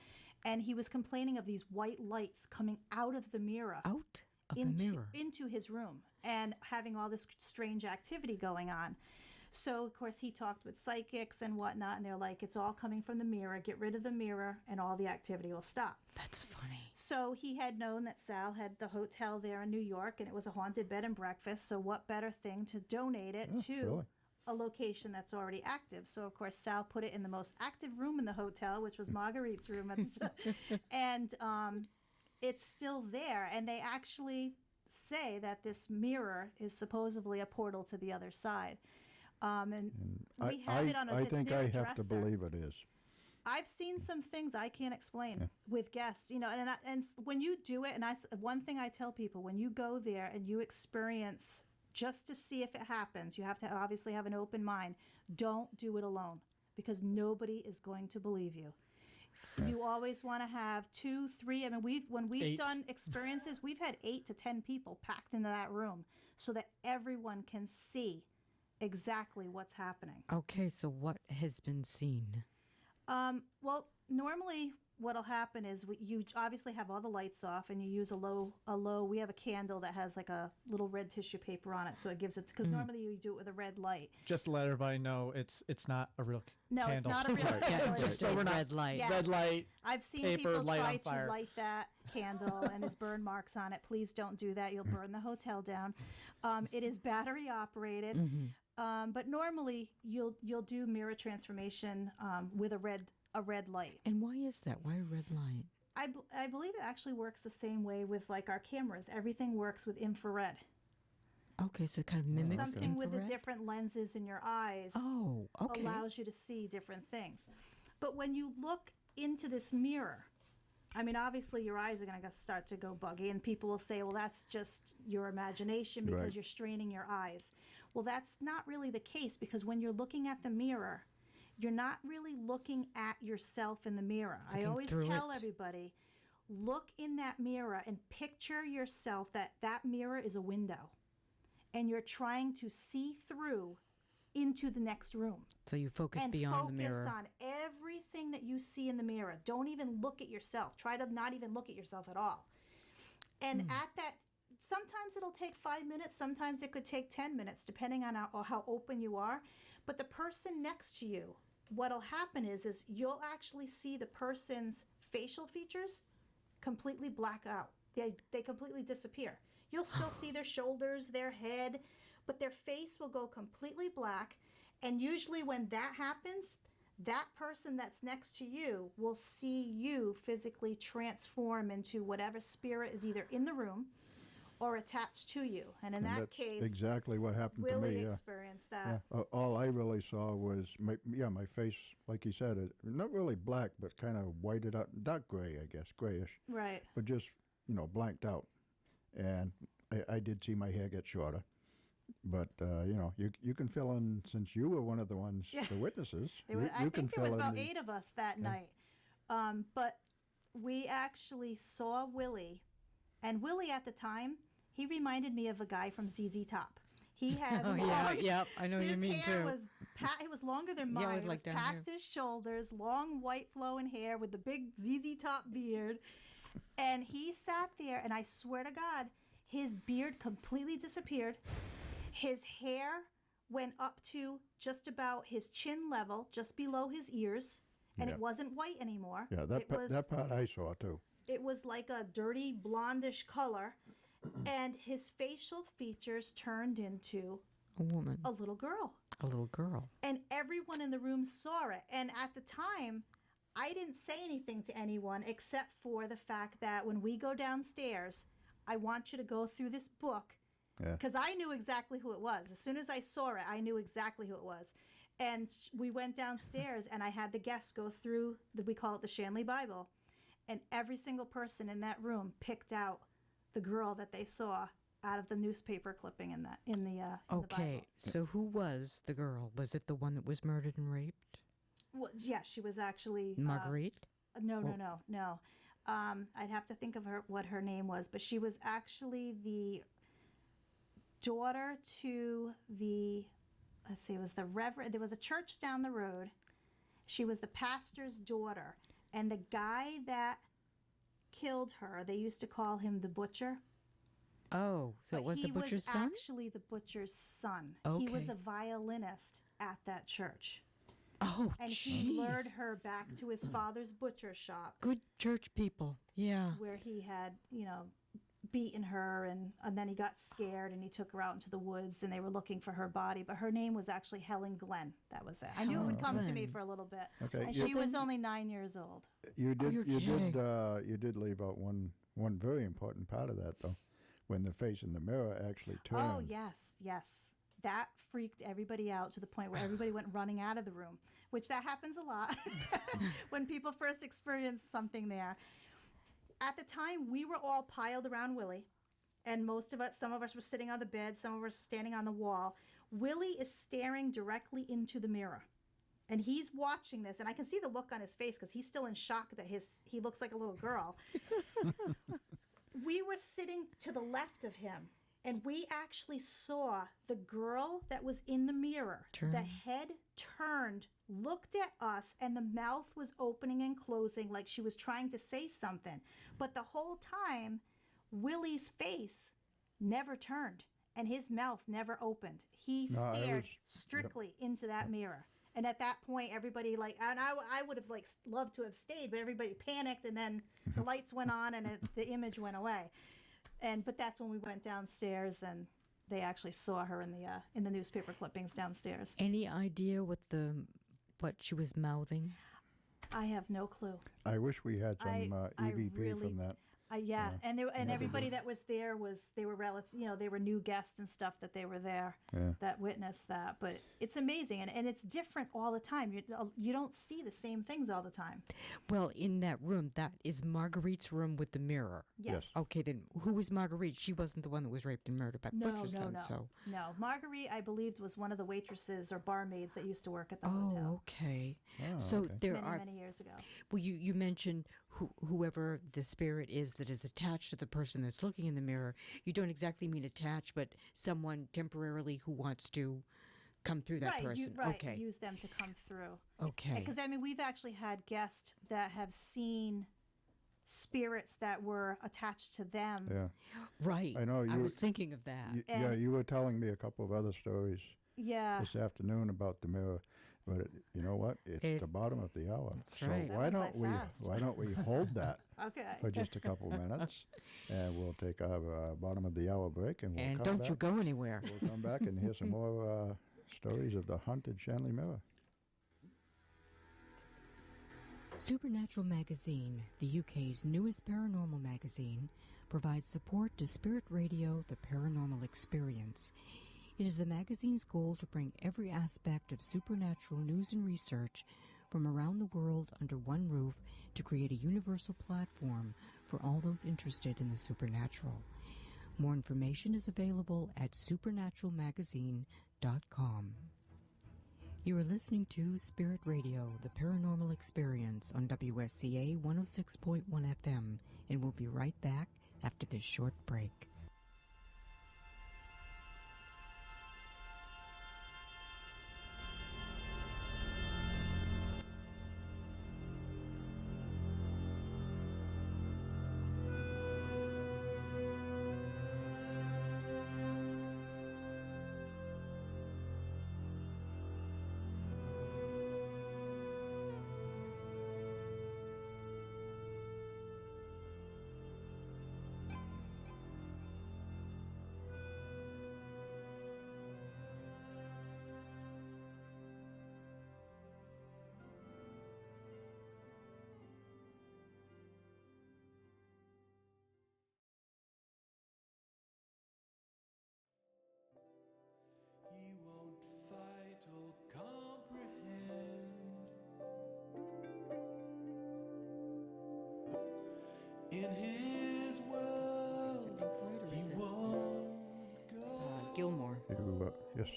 [SPEAKER 4] And he was complaining of these white lights coming out of the mirror.
[SPEAKER 2] Out of the mirror.
[SPEAKER 4] Into his room and having all this strange activity going on. So, of course, he talked with psychics and whatnot, and they're like, it's all coming from the mirror. Get rid of the mirror, and all the activity will stop.
[SPEAKER 2] That's funny.
[SPEAKER 4] So he had known that Sal had the hotel there in New York, and it was a haunted bed and breakfast. So what better thing to donate it to
[SPEAKER 1] really?
[SPEAKER 4] a location that's already active? So, of course, Sal put it in the most active room in the hotel, which was Marguerite's room. And it's still there. And they actually say that this mirror is supposedly a portal to the other side. And we have it on
[SPEAKER 1] I
[SPEAKER 4] it's
[SPEAKER 1] think
[SPEAKER 4] near
[SPEAKER 1] I
[SPEAKER 4] a
[SPEAKER 1] have to
[SPEAKER 4] dresser.
[SPEAKER 1] believe it is.
[SPEAKER 4] I've seen some things I can't explain with guests, and when you do it, and one thing I tell people, when you go there and you experience just to see if it happens, you have to obviously have an open mind. Don't do it alone because nobody is going to believe you. You always want to have 2, 3. I mean, when we've
[SPEAKER 3] 8.
[SPEAKER 4] done experiences, we've had 8 to 10 people packed into that room so that everyone can see exactly what's happening.
[SPEAKER 2] Okay, so what has been seen?
[SPEAKER 4] Well, normally what'll happen is you obviously have all the lights off, and you use a low. We have a candle that has like a little red tissue paper on it, so it gives it, because normally you do it with a red light.
[SPEAKER 3] Just to let everybody know, it's not a real
[SPEAKER 4] No,
[SPEAKER 3] candle.
[SPEAKER 4] it's not a real
[SPEAKER 1] Right.
[SPEAKER 4] candle.
[SPEAKER 2] Yeah,
[SPEAKER 4] It's
[SPEAKER 2] just
[SPEAKER 3] so
[SPEAKER 2] a
[SPEAKER 3] we're not-
[SPEAKER 2] red light.
[SPEAKER 4] Yeah.
[SPEAKER 3] red light.
[SPEAKER 4] I've seen
[SPEAKER 3] Paper,
[SPEAKER 4] people
[SPEAKER 3] light
[SPEAKER 4] try
[SPEAKER 3] on fire.
[SPEAKER 4] to light that candle and there's burn marks on it. Please don't do that. You'll burn the hotel down. It is battery operated, but normally you'll do mirror transformation with a red light.
[SPEAKER 2] And why is that? Why a red light?
[SPEAKER 4] I believe it actually works the same way with like our cameras. Everything works with infrared.
[SPEAKER 2] Okay, so it kind of mimics
[SPEAKER 4] Something with the
[SPEAKER 2] infrared?
[SPEAKER 4] different lenses in your eyes
[SPEAKER 2] Oh, okay.
[SPEAKER 4] allows you to see different things. But when you look into this mirror, I mean, obviously your eyes are going to start to go buggy, and people will say, well, that's just your imagination because
[SPEAKER 1] Right.
[SPEAKER 4] you're straining your eyes. Well, that's not really the case, because when you're looking at the mirror, you're not really looking at yourself in the mirror. I
[SPEAKER 2] Looking
[SPEAKER 4] always
[SPEAKER 2] through
[SPEAKER 4] tell
[SPEAKER 2] it.
[SPEAKER 4] everybody, look in that mirror and picture yourself that mirror is a window, and you're trying to see through into the next room.
[SPEAKER 2] So you focus
[SPEAKER 4] And
[SPEAKER 2] beyond the
[SPEAKER 4] focus
[SPEAKER 2] mirror.
[SPEAKER 4] on everything that you see in the mirror. Don't even look at yourself. Try to not even look at yourself at all. And at that, sometimes it'll take 5 minutes. Sometimes it could take 10 minutes, depending on how open you are. But the person next to you, what'll happen is you'll actually see the person's facial features completely black out. They completely disappear. You'll still see their shoulders, their head, but their face will go completely black. And usually when that happens, that person that's next to you will see you physically transform into whatever spirit is either in the room or attached to you. And in that
[SPEAKER 1] that's
[SPEAKER 4] case,
[SPEAKER 1] exactly what happened to
[SPEAKER 4] Willy
[SPEAKER 1] me. Yeah.
[SPEAKER 4] experienced that.
[SPEAKER 1] Yeah. All I really saw was my face, like you said, not really black, but kind of whited out, dark gray, I guess, grayish,
[SPEAKER 4] Right.
[SPEAKER 1] but just blanked out. And I did see my hair get shorter. But you can fill in, since you were one of the ones,
[SPEAKER 4] Yeah.
[SPEAKER 1] the witnesses.
[SPEAKER 4] I think there was about
[SPEAKER 1] the-
[SPEAKER 4] 8 of us that night. But we actually saw Willy. And Willy at the time, he reminded me of a guy from C.T.P.R.T. He had
[SPEAKER 2] Oh, yeah, yep. I know what you
[SPEAKER 4] his
[SPEAKER 2] mean,
[SPEAKER 4] hair
[SPEAKER 2] too.
[SPEAKER 4] it was longer than
[SPEAKER 2] Yeah,
[SPEAKER 4] mine.
[SPEAKER 2] with,
[SPEAKER 4] It
[SPEAKER 2] like,
[SPEAKER 4] was
[SPEAKER 2] down
[SPEAKER 4] past
[SPEAKER 2] here.
[SPEAKER 4] his shoulders, long white flowing hair with the big C.T.P.R.T. beard. And he sat there, and I swear to God, his beard completely disappeared. His hair went up to just about his chin level, just below his ears, and
[SPEAKER 1] Yeah.
[SPEAKER 4] it wasn't white anymore.
[SPEAKER 1] Yeah, that part I saw too.
[SPEAKER 4] It was like a dirty blondish color, and his facial features turned into
[SPEAKER 2] A woman.
[SPEAKER 4] a little girl.
[SPEAKER 2] A little girl.
[SPEAKER 4] And everyone in the room saw it. And at the time, I didn't say anything to anyone except for the fact that when we go downstairs, I want you to go through this book,
[SPEAKER 1] Yeah.
[SPEAKER 4] because I knew exactly who it was. As soon as I saw it, I knew exactly who it was. And we went downstairs, and I had the guests go through we call it the Shanley Bible, and every single person in that room picked out the girl that they saw out of the newspaper clipping in the Bible.
[SPEAKER 2] Okay, so who was the girl? Was it the one that was murdered and raped?
[SPEAKER 4] Well, yeah, she was actually
[SPEAKER 2] Marguerite?
[SPEAKER 4] No. I'd have to think of what her name was, but she was actually the daughter to the. Let's see, it was the Reverend. There was a church down the road. She was the pastor's daughter, and the guy that killed her, they used to call him the butcher.
[SPEAKER 2] Oh, so it
[SPEAKER 4] But
[SPEAKER 2] was the butcher's
[SPEAKER 4] He was
[SPEAKER 2] son?
[SPEAKER 4] actually the butcher's son. He was
[SPEAKER 2] Okay.
[SPEAKER 4] a violinist at that church.
[SPEAKER 2] Oh,
[SPEAKER 4] And he
[SPEAKER 2] jeez.
[SPEAKER 4] lured her back to his father's butcher shop,
[SPEAKER 2] Good church people. Yeah.
[SPEAKER 4] where he had, beaten her, and then he got scared and he took her out into the woods, and they were looking for her body. But her name was actually Helen Glenn. That was it. I knew it would come to me
[SPEAKER 2] Glenn.
[SPEAKER 4] for a little bit.
[SPEAKER 1] Okay,
[SPEAKER 4] And
[SPEAKER 1] you-
[SPEAKER 4] she was only 9 years old.
[SPEAKER 1] You did.
[SPEAKER 2] you're
[SPEAKER 1] you
[SPEAKER 2] kidding.
[SPEAKER 1] did. You did leave out one very important part of that, though, when the face in the mirror actually turned.
[SPEAKER 4] Oh, yes. That freaked everybody out to the point where everybody went running out of the room, which that happens a lot when people first experience something there. At the time, we were all piled around Willy, and some of us were sitting on the bed, some of us standing on the wall. Willy is staring directly into the mirror, and he's watching this, and I can see the look on his face because he's still in shock that he looks like a little girl. We were sitting to the left of him, And we actually saw the girl that was in the mirror.
[SPEAKER 2] Turn.
[SPEAKER 4] The head turned, looked at us, and the mouth was opening and closing like she was trying to say something. But the whole time, Willy's face never turned and his mouth never opened. He stared strictly into that mirror. And at that point, everybody and I would have loved to have stayed, but everybody panicked, and then the lights went on and the image went away. But that's when we went downstairs, and they actually saw her in the newspaper clippings downstairs.
[SPEAKER 2] Any idea what she was mouthing?
[SPEAKER 4] I have no clue.
[SPEAKER 1] I wish we had some EVP
[SPEAKER 4] really,
[SPEAKER 1] from that.
[SPEAKER 4] Yeah, and everybody that was there they were relatives, they were new guests and stuff that they were there that witnessed that. But it's amazing, and it's different all the time. You don't see the same things all the time.
[SPEAKER 2] Well, in that room, that is Marguerite's room with the mirror.
[SPEAKER 4] Yes.
[SPEAKER 2] Okay, then who was Marguerite? She wasn't the one that was raped and murdered by the butcher's son.
[SPEAKER 4] No. Marguerite, I believed, was one of the waitresses or barmaids that used to work at the
[SPEAKER 2] Oh,
[SPEAKER 4] hotel.
[SPEAKER 2] okay.
[SPEAKER 1] Oh,
[SPEAKER 2] So
[SPEAKER 1] okay.
[SPEAKER 2] there
[SPEAKER 4] Many years ago.
[SPEAKER 2] Well, you mentioned whoever the spirit is that is attached to the person that's looking in the mirror. You don't exactly mean attached, but someone temporarily who wants to come through that person. Okay.
[SPEAKER 4] Use them to come through.
[SPEAKER 2] Okay.
[SPEAKER 4] Because, we've actually had guests that have seen spirits that were attached to them.
[SPEAKER 1] Yeah.
[SPEAKER 2] Right.
[SPEAKER 1] I know.
[SPEAKER 2] I was thinking of that.
[SPEAKER 1] You were telling me a couple of other stories this afternoon about the mirror. But you know what? It's the bottom of the hour.
[SPEAKER 2] That's
[SPEAKER 1] so
[SPEAKER 2] right.
[SPEAKER 1] why don't we hold that for just a couple minutes, and we'll take our bottom of the hour break, and we'll
[SPEAKER 2] And
[SPEAKER 1] come
[SPEAKER 2] don't
[SPEAKER 1] back.
[SPEAKER 2] you go anywhere.
[SPEAKER 1] We'll come back and hear some more stories of the haunted Shanley Mirror.
[SPEAKER 2] Supernatural Magazine, the UK's newest paranormal magazine, provides support to Spirit Radio, the Paranormal Experience. It is the magazine's goal to bring every aspect of supernatural news and research from around the world under one roof to create a universal platform for all those interested in the supernatural. More information is available at supernaturalmagazine.com. You are listening to Spirit Radio, the Paranormal Experience on WSCA 106.1 FM, and we'll be right back after this short break.
[SPEAKER 5] In his world, he won't go.
[SPEAKER 2] Gilmore.
[SPEAKER 1] Yes.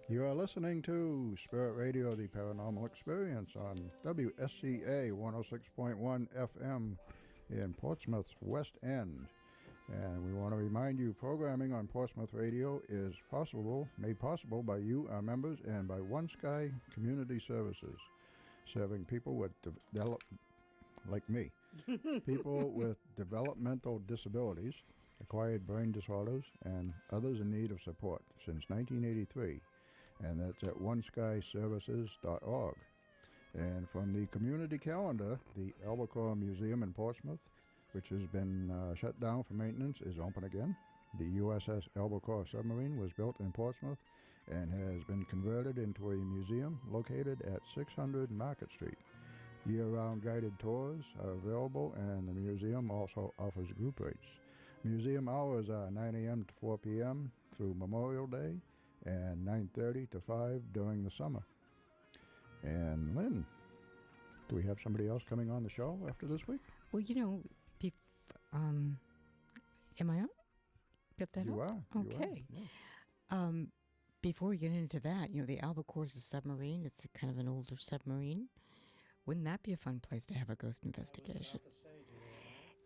[SPEAKER 1] You are listening to Spirit Radio, the Paranormal Experience on WSCA 106.1 FM in Portsmouth's West End. And we want to remind you, programming on Portsmouth Radio is made possible by you, our members, and by One Sky Community Services, serving people with like me, people with developmental disabilities, acquired brain disorders, and others in need of support since 1983. And that's at oneskyservices.org. And from the community calendar, the Albacore Museum in Portsmouth, which has been shut down for maintenance, is open again. The USS Albacore submarine was built in Portsmouth and has been converted into a museum located at 600 Market Street. Year-round guided tours are available, and the museum also offers group rates. Museum hours are 9 a.m. to 4 p.m. through Memorial Day, and 9:30 to 5 during the summer. And Lynn, do we have somebody else coming on the show after this week?
[SPEAKER 2] Well, am I on? Got that
[SPEAKER 1] You
[SPEAKER 2] up?
[SPEAKER 1] are.
[SPEAKER 2] Okay.
[SPEAKER 1] You are, yes.
[SPEAKER 2] Before we get into that, the Albacore is a submarine. It's kind of an older submarine. Wouldn't that be a fun place to have a ghost investigation?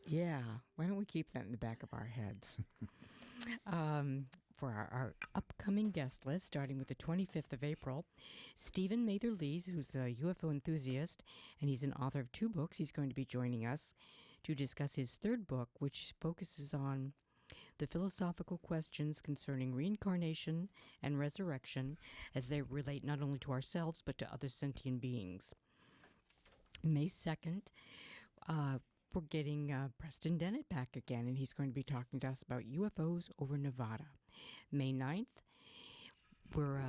[SPEAKER 2] Yeah. Why don't we keep that in the back of our heads? For our upcoming guest list, starting with the 25th of April, Stephen Mather-Lees, who's a UFO enthusiast, and he's an author of 2 books. He's going to be joining us to discuss his 3rd book, which focuses on the philosophical questions concerning reincarnation and resurrection as they relate not only to ourselves but to other sentient beings. May 2nd, we're getting Preston Dennett back again, and he's going to be talking to us about UFOs over Nevada. May 9th, we're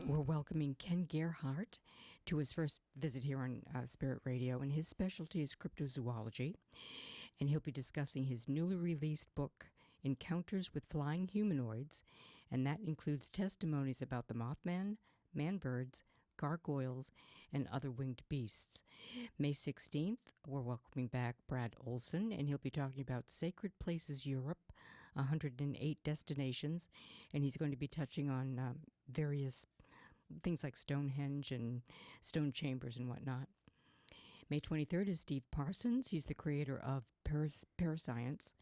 [SPEAKER 2] welcoming Ken Gerhardt to his first visit here on Spirit Radio, and his specialty is cryptozoology, and he'll be discussing his newly released book, Encounters with Flying Humanoids, and that includes testimonies about the Mothman, man-birds, gargoyles, and other winged beasts. May 16th, we're welcoming back Brad Olson, and he'll be talking about Sacred Places Europe, 108 destinations, and he's going to be touching on various things like Stonehenge and stone chambers and whatnot. May 23rd is Steve Parsons. He's the creator of Parascience,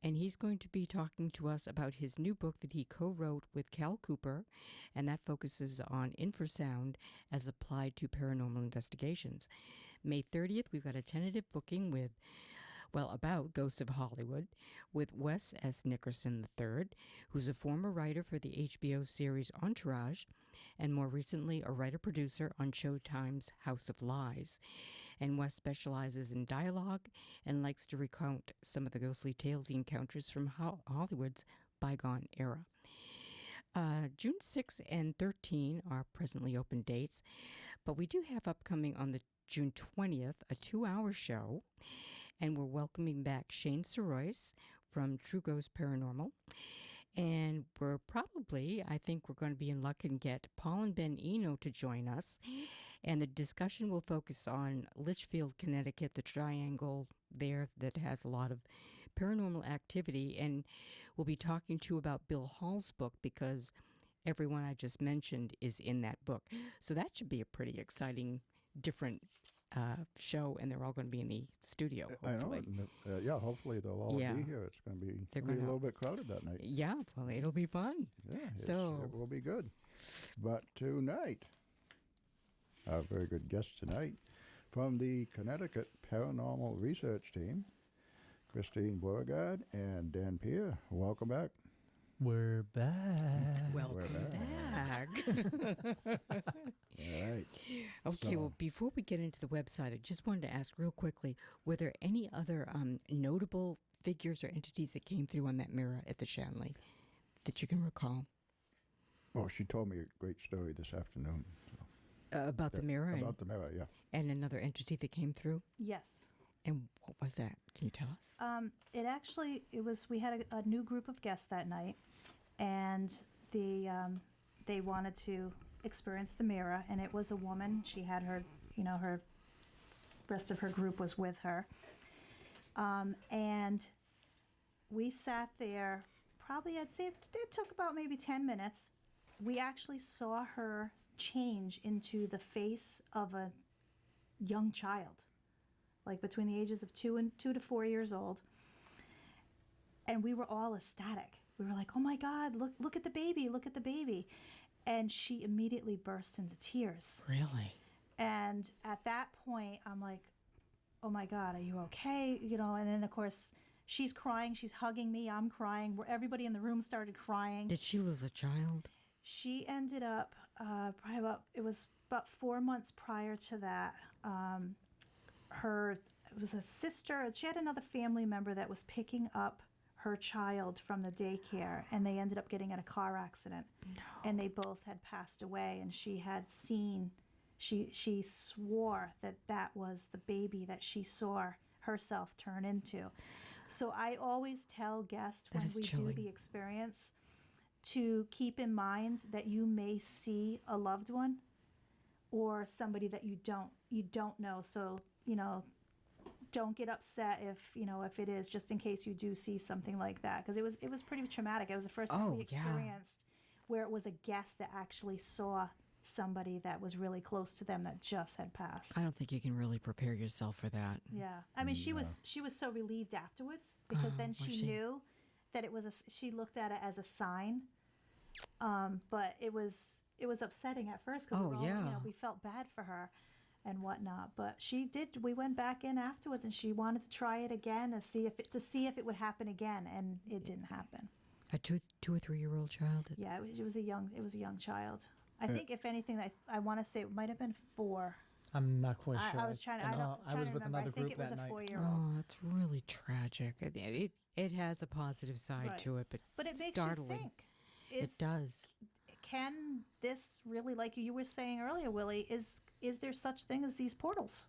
[SPEAKER 2] and he's going to be talking to us about his new book that he co-wrote with Cal Cooper, and that focuses on infrasound as applied to paranormal investigations. May 30th, we've got a tentative booking about Ghosts of Hollywood with Wes S. Nickerson III, who's a former writer for the HBO series Entourage, and more recently a writer-producer on Showtime's House of Lies. And Wes specializes in dialogue and likes to recount some of the ghostly tales he encounters from Hollywood's bygone era. June 6 and 13 are presently open dates, but we do have upcoming on the June 20th a 2-hour show, and we're welcoming back Shane Sorois from True Ghost Paranormal. And I think we're going to be in luck and get Paul and Ben Eno to join us. And the discussion will focus on Litchfield, Connecticut, the triangle there that has a lot of paranormal activity. And we'll be talking to you about Bill Hall's book because everyone I just mentioned is in that book. So that should be a pretty exciting, different show, and they're all going to be in the studio, hopefully.
[SPEAKER 1] I know. Yeah, hopefully they'll all be here. It's going to be a little bit crowded that night.
[SPEAKER 2] Yeah, well, it'll be fun.
[SPEAKER 1] Yeah,
[SPEAKER 2] so
[SPEAKER 1] it will be good. But tonight, our very good guest tonight from the Connecticut Paranormal Research Team, Christine Beauragaurd and Dan Peer. Welcome back.
[SPEAKER 3] We're back.
[SPEAKER 2] Welcome back.
[SPEAKER 1] All right.
[SPEAKER 2] Okay, well, before we get into the website, I just wanted to ask real quickly, were there any other notable figures or entities that came through on that mirror at the Shanley that you can recall?
[SPEAKER 1] Well, she told me a great story this afternoon.
[SPEAKER 2] About the mirror?
[SPEAKER 1] About the mirror, yeah.
[SPEAKER 2] And another entity that came through?
[SPEAKER 4] Yes.
[SPEAKER 2] And what was that? Can you tell us?
[SPEAKER 4] We had a new group of guests that night, and they wanted to experience the mirror, and it was a woman. She had her rest of her group was with her. And we sat there, probably I'd say it took about maybe 10 minutes. We actually saw her change into the face of a young child, like between the ages of 2 to 4 years old. And we were all ecstatic. We were like, oh my God, look at the baby, look at the baby. And she immediately burst into tears.
[SPEAKER 2] Really?
[SPEAKER 4] And at that point, I'm like, oh my God, are you okay? And then of course, she's crying, she's hugging me, I'm crying. Everybody in the room started crying.
[SPEAKER 2] Did she lose a child?
[SPEAKER 4] She ended up, it was about 4 months prior to that. It was a sister, she had another family member that was picking up her child from the daycare, and they ended up getting in a car accident. No. And they both had passed away, and she had seen, she swore that was the baby that she saw herself turn into. So I always tell guests when we do the experience to keep in mind that you may see a loved one or somebody that you don't know. So, don't get upset if it is, just in case you do see something like that, because it was pretty traumatic. It was the first time we experienced where it was a guest that actually saw somebody that was really close to them that just had passed.
[SPEAKER 2] I don't think you can really prepare yourself for that.
[SPEAKER 4] Yeah, I mean, she was so relieved afterwards, because then she knew that it was she looked at it as a sign, but it was upsetting at first because we felt bad for her and whatnot. But she did. We went back in afterwards, and she wanted to try it again and see if it would happen again, and it didn't happen.
[SPEAKER 2] A 2 or 3 year old child.
[SPEAKER 4] Yeah, it was a young child. I think if anything, I want to say it might have been 4.
[SPEAKER 3] I'm not quite sure.
[SPEAKER 4] I was trying to. I was with another group that night. I think it was a 4-year-old.
[SPEAKER 2] Oh, that's really tragic. It has a positive side to it, but
[SPEAKER 4] it makes
[SPEAKER 2] startling.
[SPEAKER 4] you think.
[SPEAKER 2] It does.
[SPEAKER 4] Can this really, like you were saying earlier, Willie, is there such thing as these portals?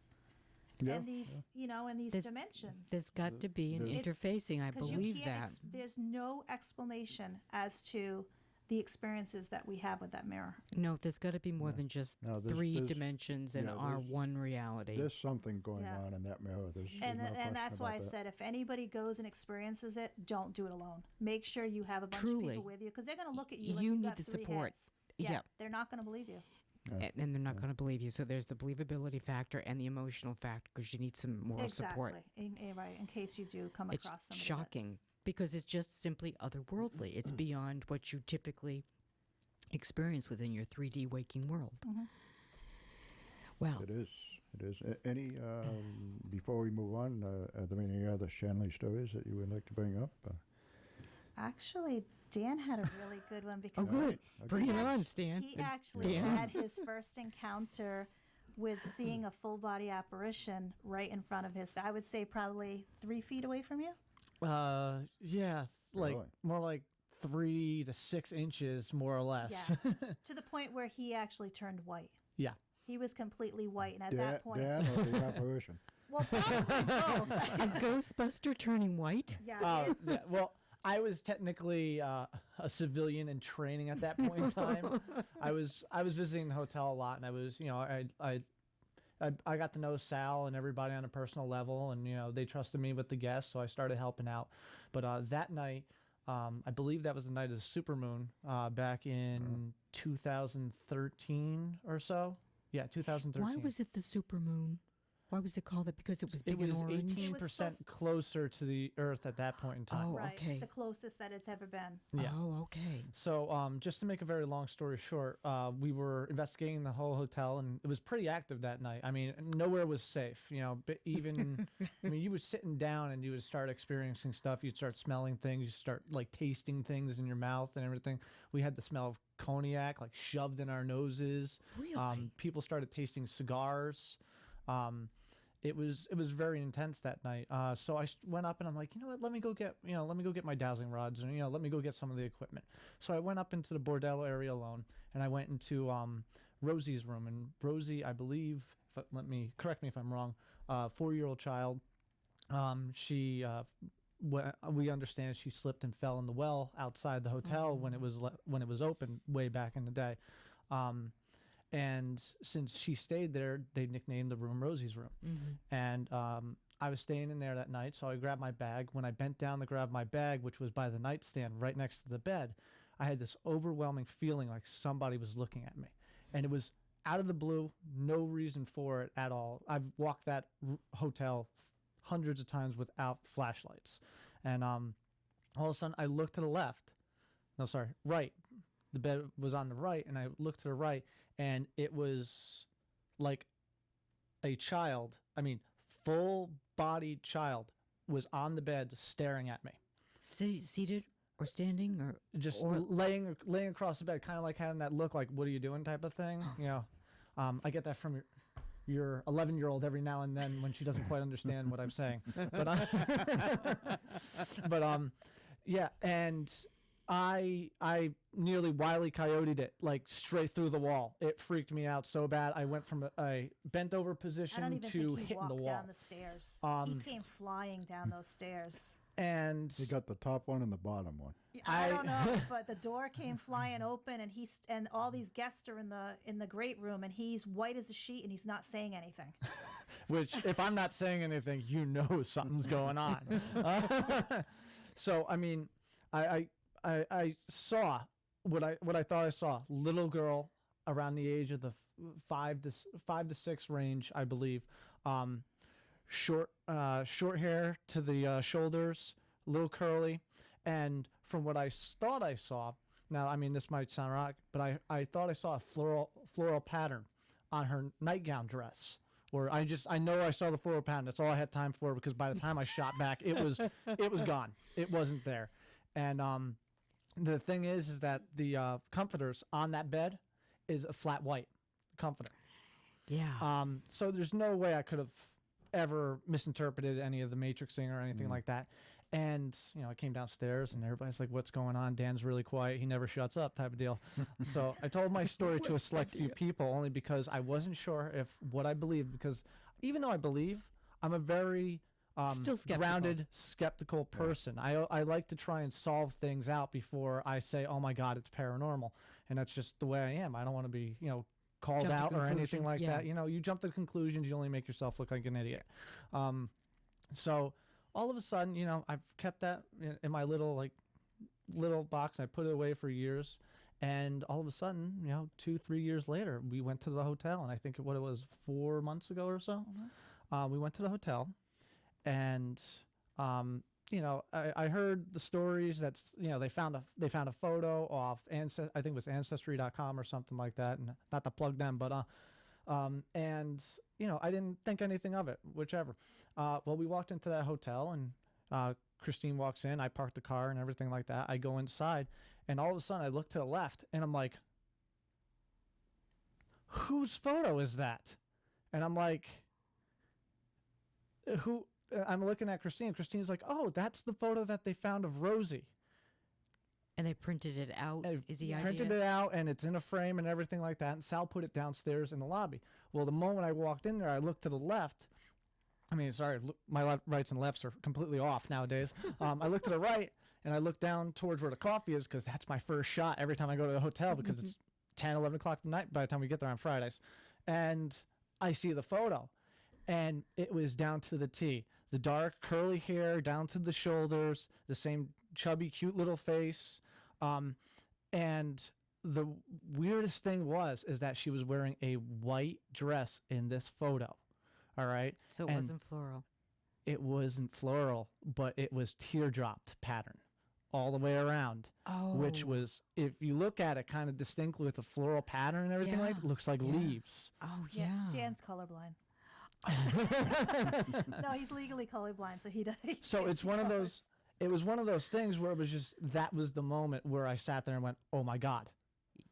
[SPEAKER 1] Yeah.
[SPEAKER 4] And these, and these dimensions.
[SPEAKER 2] There's got to be an interfacing. I believe that.
[SPEAKER 4] There's no explanation as to the experiences that we have with that mirror.
[SPEAKER 2] No, there's got to be more than just 3 dimensions and our one reality.
[SPEAKER 1] There's something going on in that mirror.
[SPEAKER 4] And that's why I said if anybody goes and experiences it, don't do it alone. Make sure you have a bunch of people with you because they're going to look at you like
[SPEAKER 2] you
[SPEAKER 4] you've
[SPEAKER 2] need
[SPEAKER 4] got
[SPEAKER 2] the
[SPEAKER 4] 3
[SPEAKER 2] support.
[SPEAKER 4] heads.
[SPEAKER 2] Yeah.
[SPEAKER 4] They're not going to believe you.
[SPEAKER 2] And they're not going to believe you. So there's the believability factor and the emotional factor because you need some moral support.
[SPEAKER 4] Right, in case you do come across somebody.
[SPEAKER 2] It's shocking because it's just simply otherworldly. It's beyond what you typically experience within your 3D waking world.
[SPEAKER 4] Mm-hmm.
[SPEAKER 2] Well,
[SPEAKER 1] it is. Any before we move on, are there any other Shanley stories that you would like to bring up?
[SPEAKER 4] Actually, Dan had a really good one because
[SPEAKER 2] bring it on, Stan.
[SPEAKER 4] He actually had his first encounter with seeing a full body apparition right in front of his. I would say probably 3 feet away from you.
[SPEAKER 3] Yeah, more like 3 to 6 inches, more or less.
[SPEAKER 4] Yeah, to the point where he actually turned white.
[SPEAKER 3] Yeah,
[SPEAKER 4] he was completely white, and at that point,
[SPEAKER 1] Dan or the apparition?
[SPEAKER 4] Well, probably both.
[SPEAKER 2] A Ghostbuster turning white?
[SPEAKER 4] Yeah.
[SPEAKER 3] Yeah. Well, I was technically a civilian in training at that point in time. I was visiting the hotel a lot, and I was, I got to know Sal and everybody on a personal level, and they trusted me with the guests, so I started helping out. But that night, I believe that was the night of the supermoon back in 2013 or so. Yeah, 2013.
[SPEAKER 2] Why was it the supermoon? Why was it called that? Because it was big and orange?
[SPEAKER 3] It was 18% closer to the Earth at that point in time.
[SPEAKER 2] Oh,
[SPEAKER 4] right.
[SPEAKER 2] okay.
[SPEAKER 4] It's the closest that it's ever been.
[SPEAKER 3] Yeah.
[SPEAKER 2] Oh, okay.
[SPEAKER 3] So just to make a very long story short, we were investigating the whole hotel, and it was pretty active that night. I mean, nowhere was safe, but even, you were sitting down and you would start experiencing stuff. You'd start smelling things. You start, tasting things in your mouth and everything. We had the smell of cognac, shoved in our noses.
[SPEAKER 2] Really?
[SPEAKER 3] People started tasting cigars. It was very intense that night. So I went up and I'm like, you know what? Let me go get my dowsing rods and let me go get some of the equipment. So I went up into the bordello area alone, and I went into Rosie's room. And Rosie, I believe, correct me if I'm wrong, 4-year-old child. We understand she slipped and fell in the well outside the hotel when it was open way back in the day. And since she stayed there, they nicknamed the room Rosie's room. Mm-hmm. And I was staying in there that night, so I grabbed my bag. When I bent down to grab my bag, which was by the nightstand right next to the bed, I had this overwhelming feeling like somebody was looking at me. And it was out of the blue, no reason for it at all. I've walked that hotel hundreds of times without flashlights. And all of a sudden, I looked to the left. No, sorry, right. The bed was on the right, and I looked to the right, and it was like a child, full-bodied child, was on the bed staring at me.
[SPEAKER 2] Seated or standing or
[SPEAKER 3] just laying across the bed, kind of like having that look like, what are you doing type of thing. I get that from your 11-year-old every now and then when she doesn't quite understand what I'm saying. Yeah, and I nearly Wile E. Coyote'd it straight through the wall. It freaked me out so bad. I went from a bent over position to hitting the wall. I don't even think he walked down
[SPEAKER 4] the stairs. He came flying down those stairs.
[SPEAKER 3] And
[SPEAKER 1] he got the top one and the bottom one.
[SPEAKER 4] I don't know, but the door came flying open, and and all these guests are in the great room, and he's white as a sheet, and he's not saying anything.
[SPEAKER 3] Which, if I'm not saying anything, something's going on. So I saw what I thought I saw. Little girl around the age of the 5 to 6 range, I believe. Short hair to the shoulders, a little curly, And from what thought I saw, now, I mean, this might sound wrong, but I thought I saw a floral pattern on her nightgown dress. Or I know I saw the floral pattern. That's all I had time for, because by the time I shot back, it was gone. It wasn't there. And the thing is that the comforters on that bed is a flat white comforter.
[SPEAKER 2] Yeah.
[SPEAKER 3] So there's no way I could have ever misinterpreted any of the matrixing or anything like that. And, I came downstairs and everybody's like, what's going on? Dan's really quiet. He never shuts up, type of deal. So I told my story to a select few people, only because I wasn't sure if what I believed, because even though I believe, I'm a very
[SPEAKER 2] Still skeptical.
[SPEAKER 3] grounded, skeptical person. I like to try and solve things out before I say, oh my God, it's paranormal. And that's just the way I am. I don't want to be, called
[SPEAKER 2] Jump to
[SPEAKER 3] out or anything
[SPEAKER 2] conclusions,
[SPEAKER 3] like
[SPEAKER 2] yeah.
[SPEAKER 3] that. You jump to conclusions, you only make yourself look like an idiot. So all of a sudden, I've kept that in my little box. I put it away for years, and all of a sudden, 2-3 years later, we went to the hotel, and I think it was 4 months ago or so. We went to the hotel, and I heard the stories that they found a photo off I think it was Ancestry.com or something like that, and not to plug them, but and I didn't think anything of it, whichever. Well, we walked into that hotel, and Christine walks in. I parked the car and everything like that. I go inside, and all of a sudden I look to the left, and I'm like, whose photo is that? And I'm like, who? I'm looking at Christine. Christine's like, oh, that's the photo that they found of Rosie.
[SPEAKER 2] And they printed it out, is the idea?
[SPEAKER 3] Printed it out, and it's in a frame and everything like that. And Sal put it downstairs in the lobby. Well, the moment I walked in there, I looked to the left. I mean, sorry, my rights and lefts are completely off nowadays. I looked to the right, and I looked down towards where the coffee is, because that's my first shot every time I go to the hotel, because it's 10, 11 o'clock at night by the time we get there on Fridays. And I see the photo, and it was down to the T. The dark curly hair down to the shoulders, the same chubby, cute little face. And the weirdest thing is that she was wearing a white dress in this photo. All right.
[SPEAKER 2] So it wasn't floral.
[SPEAKER 3] It wasn't floral, but it was teardropped pattern all the way around.
[SPEAKER 2] Oh.
[SPEAKER 3] Which was, if you look at it kind of distinctly with the floral pattern and everything like that, looks like leaves.
[SPEAKER 2] Oh, yeah.
[SPEAKER 4] Dan's colorblind. No, he's legally colorblind, so he does.
[SPEAKER 3] So it's one of those. It was one of those things where it was just, that was the moment where I sat there and went, oh my God.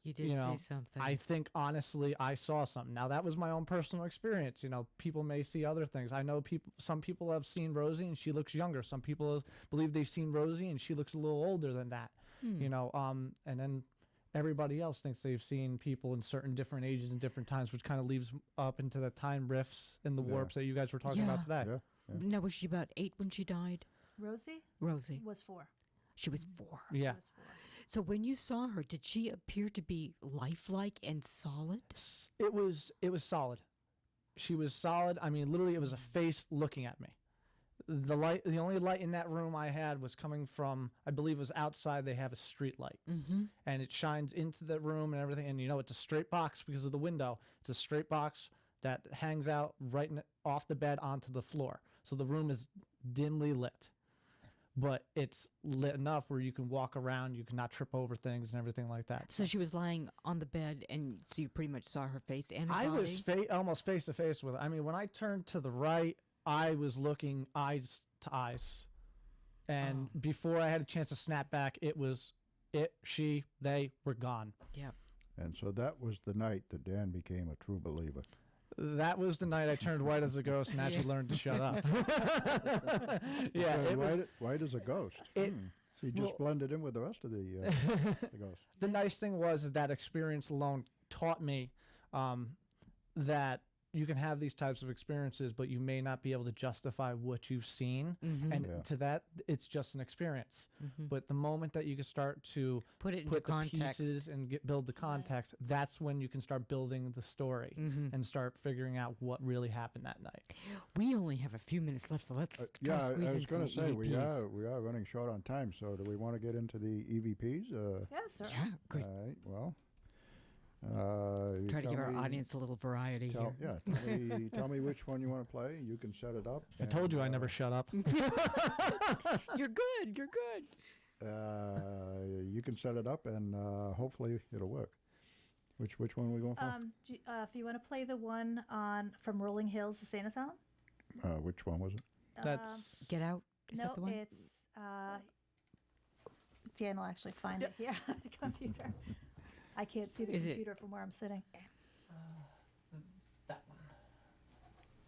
[SPEAKER 2] You did see something.
[SPEAKER 3] I think, honestly, I saw something. Now, that was my own personal experience. People may see other things. I know some people have seen Rosie and she looks younger. Some people believe they've seen Rosie and she looks a little older than that. And then everybody else thinks they've seen people in certain different ages and different times, which kind of leaves up into the time rifts and the warps that you guys were talking about today.
[SPEAKER 1] Yeah.
[SPEAKER 2] Now, was she about 8 when she died?
[SPEAKER 4] Rosie
[SPEAKER 2] Was
[SPEAKER 4] 4.
[SPEAKER 2] She was 4.
[SPEAKER 3] Yeah.
[SPEAKER 4] She was 4.
[SPEAKER 2] So when you saw her, did she appear to be lifelike and solid?
[SPEAKER 3] It was solid. She was solid. I mean, literally, it was a face looking at me. The only light in that room I had was coming from, I believe it was outside. They have a street light, and it shines into the room and everything. And it's a straight box because of the window. It's a straight box that hangs out right off the bed onto the floor. So the room is dimly lit, but it's lit enough where you can walk around, you can not trip over things and everything like that.
[SPEAKER 2] So she was lying on the bed, and so you pretty much saw her face and her
[SPEAKER 3] I
[SPEAKER 2] body?
[SPEAKER 3] was almost face to face with her. I mean, when I turned to the right, I was looking eyes to eyes. And before I had a chance to snap back, they were gone.
[SPEAKER 2] Yeah.
[SPEAKER 1] And so that was the night that Dan became a true believer.
[SPEAKER 3] That was the night I turned white as a ghost and actually learned to shut up. Yeah,
[SPEAKER 1] So
[SPEAKER 3] it was.
[SPEAKER 1] white as a ghost. So you just blended in with the rest of the ghosts.
[SPEAKER 3] The nice thing is that experience alone taught me that you can have these types of experiences, but you may not be able to justify what you've seen. And to that, it's just an experience. But the moment that you can start to
[SPEAKER 2] Put it into
[SPEAKER 3] put the
[SPEAKER 2] context.
[SPEAKER 3] pieces and build the context, that's when you can start building the story and start figuring out what really happened that night.
[SPEAKER 2] We only have a few minutes left, so let's try
[SPEAKER 1] Yeah,
[SPEAKER 2] to
[SPEAKER 1] I
[SPEAKER 2] squeeze in
[SPEAKER 1] was going
[SPEAKER 2] some
[SPEAKER 1] to say we
[SPEAKER 2] EVPs.
[SPEAKER 1] are running short on time. So do we want to get into the EVPs?
[SPEAKER 4] Yeah, sir.
[SPEAKER 2] Yeah, good.
[SPEAKER 1] All right. Well, you
[SPEAKER 2] Try to give
[SPEAKER 1] tell
[SPEAKER 2] our
[SPEAKER 1] me-
[SPEAKER 2] audience a little variety here.
[SPEAKER 1] Yeah, tell me which one you want to play. You can set it up.
[SPEAKER 3] I told you I
[SPEAKER 1] and,
[SPEAKER 3] never shut up.
[SPEAKER 2] You're good. You're good.
[SPEAKER 1] you can set it up, and hopefully it'll work. Which one are we going for?
[SPEAKER 4] If you want to play the one from Rolling Hills, the Sane Asylum.
[SPEAKER 1] Which one was it?
[SPEAKER 3] That's
[SPEAKER 2] Get Out. Is
[SPEAKER 4] No,
[SPEAKER 2] that the one?
[SPEAKER 4] it's Dan will actually find it here on the computer. I can't see the
[SPEAKER 2] Is it-
[SPEAKER 4] computer from where I'm sitting.
[SPEAKER 3] that one.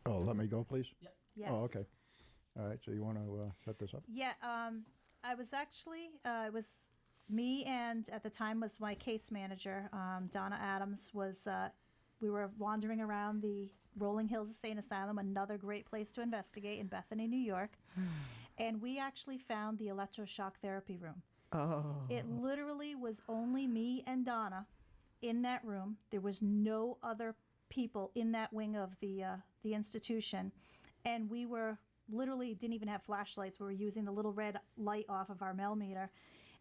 [SPEAKER 1] Oh, let me go, please.
[SPEAKER 4] Yes.
[SPEAKER 1] Oh, okay. All right. So you want to set this up?
[SPEAKER 4] Yeah. I was actually it was me, and at the time was my case manager, Donna Adams. We were wandering around the Rolling Hills Insane Asylum, another great place to investigate in Bethany, New York, and we actually found the electroshock therapy room.
[SPEAKER 2] Oh.
[SPEAKER 4] It literally was only me and Donna in that room. There was no other people in that wing of the institution, and we were literally didn't even have flashlights. We were using the little red light off of our meter,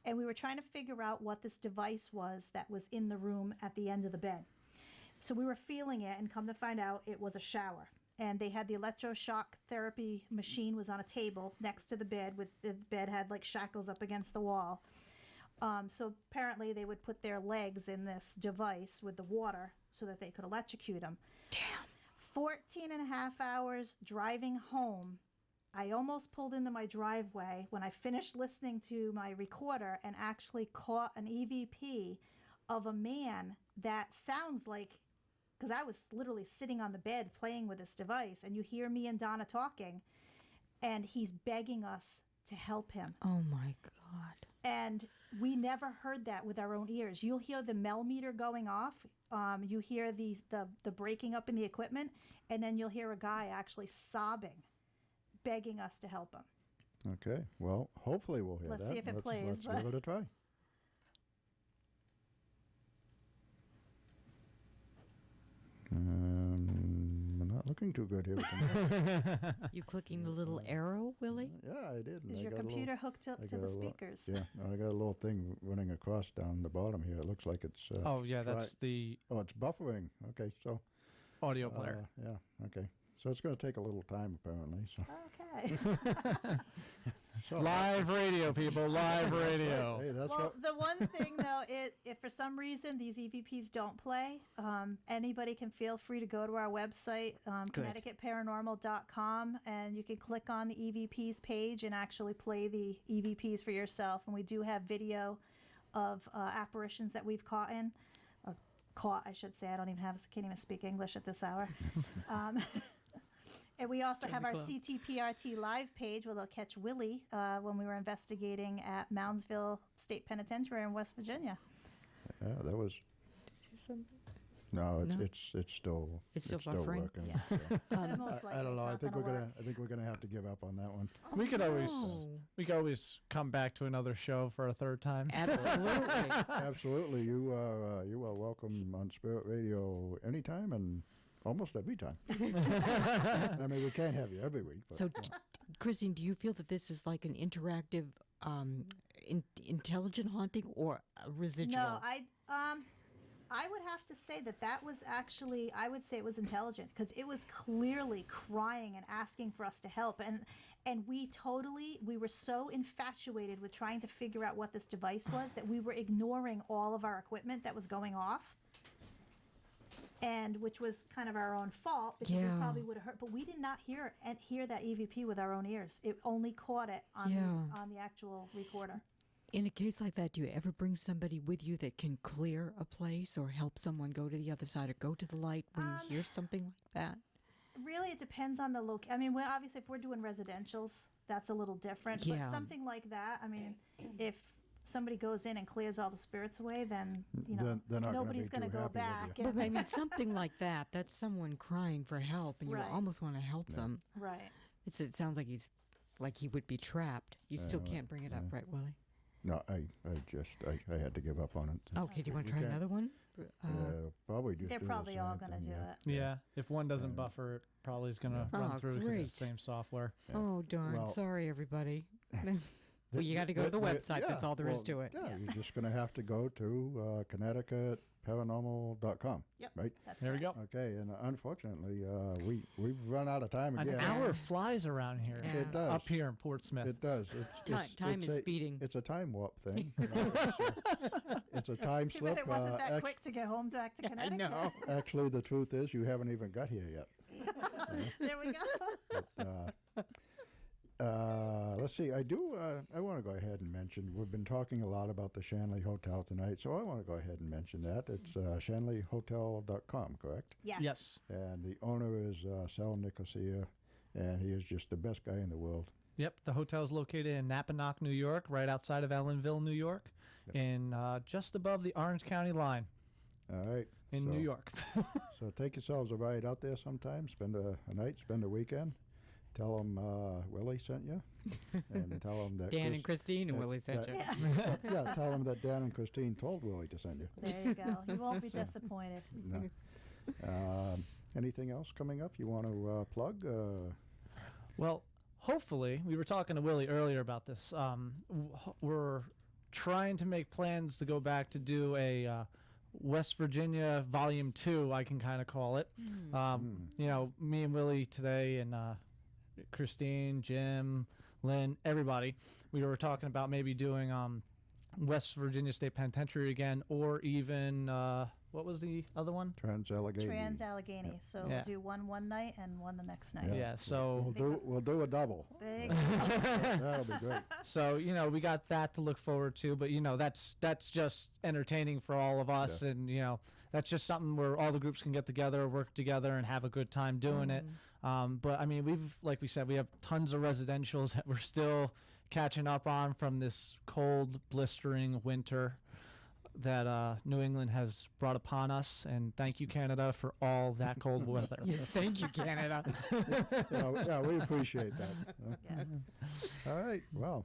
[SPEAKER 4] and we were trying to figure out what this device was that was in the room at the end of the bed. So we were feeling it, and come to find out, it was a shower. And they had the electroshock therapy machine was on a table next to the bed. With the bed had like shackles up against the wall. So apparently they would put their legs in this device with the water so that they could electrocute them.
[SPEAKER 2] Damn.
[SPEAKER 4] 14 and a half hours driving home. I almost pulled into my driveway when I finished listening to my recorder and actually caught an EVP of a man that sounds like, because I was literally sitting on the bed playing with this device, and you hear me and Donna talking, and he's begging us to help him.
[SPEAKER 2] Oh my God.
[SPEAKER 4] And we never heard that with our own ears. You'll hear the meter going off. You hear the breaking up in the equipment, and then you'll hear a guy actually sobbing, begging us to help him.
[SPEAKER 1] Okay. Well, hopefully we'll hear
[SPEAKER 4] Let's
[SPEAKER 1] that.
[SPEAKER 4] see if it plays,
[SPEAKER 1] Let's
[SPEAKER 4] but-
[SPEAKER 1] give it a try. Not looking too good here.
[SPEAKER 2] You clicking the little arrow, Willie?
[SPEAKER 1] Yeah, I did. and
[SPEAKER 4] Is
[SPEAKER 1] I
[SPEAKER 4] your
[SPEAKER 1] got a little-
[SPEAKER 4] computer hooked up
[SPEAKER 1] I
[SPEAKER 4] to
[SPEAKER 1] got
[SPEAKER 4] the
[SPEAKER 1] a little-
[SPEAKER 4] speakers?
[SPEAKER 1] Yeah, I got a little thing running across down the bottom here. It looks like it's.
[SPEAKER 3] Oh yeah, that's the
[SPEAKER 1] Oh, it's buffering. Okay, so.
[SPEAKER 3] audio player.
[SPEAKER 1] Yeah. Okay. So it's going to take a little time apparently. So.
[SPEAKER 4] Okay.
[SPEAKER 1] so
[SPEAKER 3] Live radio, people. Live radio.
[SPEAKER 1] Hey, that's
[SPEAKER 4] Well,
[SPEAKER 1] what.
[SPEAKER 4] the one thing though, if for some reason these EVPs don't play, anybody can feel free to go to our website, ConnecticutParanormal.com, and you can click on the EVPs page and actually play the EVPs for yourself. And we do have video of apparitions that we've caught in. Caught, I should say. I can't even speak English at this hour. And we also have our C.T.P.R.T. live page where they'll catch Willy when we were investigating at Moundsville State Penitentiary in West Virginia.
[SPEAKER 1] Yeah, that was. No,
[SPEAKER 2] No?
[SPEAKER 1] it's still.
[SPEAKER 2] It's still buffering?
[SPEAKER 1] working.
[SPEAKER 4] Yeah.
[SPEAKER 1] Yeah.
[SPEAKER 4] Most likely
[SPEAKER 1] I don't
[SPEAKER 4] it's
[SPEAKER 1] know. I
[SPEAKER 4] not
[SPEAKER 1] think
[SPEAKER 4] gonna work.
[SPEAKER 1] I think we're gonna have to give up on that one.
[SPEAKER 3] We could always
[SPEAKER 2] No.
[SPEAKER 3] come back to another show for a third time.
[SPEAKER 2] Absolutely.
[SPEAKER 1] Absolutely, you are welcome on Spirit Radio anytime and almost every time. I mean, we can't have you every week. But,
[SPEAKER 2] So, Christine, do you feel that this is like an interactive, intelligent haunting or a residual?
[SPEAKER 4] No, I would have to say that was actually, I would say it was intelligent because it was clearly crying and asking for us to help. And we were so infatuated with trying to figure out what this device was that we were ignoring all of our equipment that was going off. And which was kind of our own fault because we
[SPEAKER 2] Yeah.
[SPEAKER 4] probably would have heard, but we did not hear that EVP with our own ears. It only caught it on the actual recorder.
[SPEAKER 2] In a case like that, do you ever bring somebody with you that can clear a place or help someone go to the other side or go to the light when you hear something like that?
[SPEAKER 4] Really, it depends on the location. I mean, obviously, if we're doing residentials, that's a little different.
[SPEAKER 2] Yeah.
[SPEAKER 4] But something like that, I mean, if somebody goes in and clears all the spirits away, then
[SPEAKER 1] They're not
[SPEAKER 4] nobody's
[SPEAKER 1] going to
[SPEAKER 4] go
[SPEAKER 1] happy with
[SPEAKER 4] back.
[SPEAKER 1] you.
[SPEAKER 2] But I mean, something like that, that's someone crying for help, and you
[SPEAKER 4] Right.
[SPEAKER 2] almost want to help them.
[SPEAKER 4] Right.
[SPEAKER 2] It sounds like he would be trapped. You still can't bring it up, right, Willie?
[SPEAKER 1] No, I had to give up on it.
[SPEAKER 2] Okay, do you want to try
[SPEAKER 1] Okay.
[SPEAKER 2] another one?
[SPEAKER 1] Probably just.
[SPEAKER 4] They're
[SPEAKER 1] do the
[SPEAKER 4] probably all
[SPEAKER 1] same
[SPEAKER 4] going to
[SPEAKER 1] thing,
[SPEAKER 4] do
[SPEAKER 1] yeah.
[SPEAKER 4] it.
[SPEAKER 3] Yeah, if one doesn't buffer, it probably is going to
[SPEAKER 2] Yeah.
[SPEAKER 3] run
[SPEAKER 2] Oh,
[SPEAKER 3] through because
[SPEAKER 2] great.
[SPEAKER 3] it's the same software.
[SPEAKER 2] Oh, darn.
[SPEAKER 1] Well-
[SPEAKER 2] Sorry, everybody. Well, you got to go to the website. That's all there is to it.
[SPEAKER 1] Yeah, you're just going to have to go to ConnecticutParanormal.com.
[SPEAKER 4] Yep.
[SPEAKER 1] Right?
[SPEAKER 4] That's
[SPEAKER 3] There we
[SPEAKER 4] correct.
[SPEAKER 3] go.
[SPEAKER 1] Okay, and unfortunately, we've run out of time
[SPEAKER 3] An
[SPEAKER 1] again.
[SPEAKER 3] hour flies around here.
[SPEAKER 2] Yeah.
[SPEAKER 1] It does.
[SPEAKER 3] Up here in Portsmouth.
[SPEAKER 1] It does.
[SPEAKER 2] Time is
[SPEAKER 1] a,
[SPEAKER 2] speeding.
[SPEAKER 1] It's a time warp thing. It's a time
[SPEAKER 4] Too
[SPEAKER 1] slip.
[SPEAKER 4] bad it wasn't that
[SPEAKER 1] act-
[SPEAKER 4] quick to get home back to
[SPEAKER 2] I
[SPEAKER 4] Connecticut.
[SPEAKER 2] know.
[SPEAKER 1] Actually, the truth is, you haven't even got here yet.
[SPEAKER 4] There we go.
[SPEAKER 1] Let's see. I want to go ahead and mention. We've been talking a lot about the Shanley Hotel tonight, so I want to go ahead and mention that it's ShanleyHotel.com, correct?
[SPEAKER 4] Yes.
[SPEAKER 3] Yes.
[SPEAKER 1] And the owner is Sal Nicosia, and he is just the best guy in the world.
[SPEAKER 3] Yep. The hotel is located in Napanoch, New York, right outside of Ellenville, New York, in just above the Orange County line
[SPEAKER 1] All right.
[SPEAKER 3] in
[SPEAKER 1] so,
[SPEAKER 3] New York.
[SPEAKER 1] So take yourselves a ride out there sometime. Spend a night. Spend a weekend. Tell them Willie sent you, and tell them that
[SPEAKER 2] Dan and Christine and
[SPEAKER 1] that-
[SPEAKER 2] Willie sent
[SPEAKER 1] that-
[SPEAKER 2] you.
[SPEAKER 1] yeah, tell them that Dan and Christine told Willie to send you.
[SPEAKER 4] There you go. You won't be disappointed.
[SPEAKER 1] No. Anything else coming up you want to plug?
[SPEAKER 3] Well, hopefully, we were talking to Willie earlier about this. We're trying to make plans to go back to do a West Virginia Volume 2, I can kind of call it. You know, me and Willie today and Christine, Jim, Lynn, everybody, we were talking about maybe doing West Virginia State Penitentiary again, or even, what was the other one?
[SPEAKER 1] Trans-Allegheny.
[SPEAKER 4] Trans-Allegheny. So
[SPEAKER 3] Yeah.
[SPEAKER 4] we'll do one night and one the next night.
[SPEAKER 3] Yeah, so
[SPEAKER 1] We'll do a double.
[SPEAKER 4] Big.
[SPEAKER 1] That'll be great.
[SPEAKER 3] So, you know, we got that to look forward to, but, you know, that's just entertaining for all of us.
[SPEAKER 1] Yeah.
[SPEAKER 3] And, you know, that's just something where all the groups can get together, work together, and have a good time doing it. But, I mean, like we said, we have tons of residentials that we're still catching up on from this cold, blistering winter that New England has brought upon us. And thank you, Canada, for all that cold weather.
[SPEAKER 2] Yes, thank you, Canada.
[SPEAKER 1] Yeah, we appreciate that.
[SPEAKER 4] Yeah.
[SPEAKER 1] All right, well,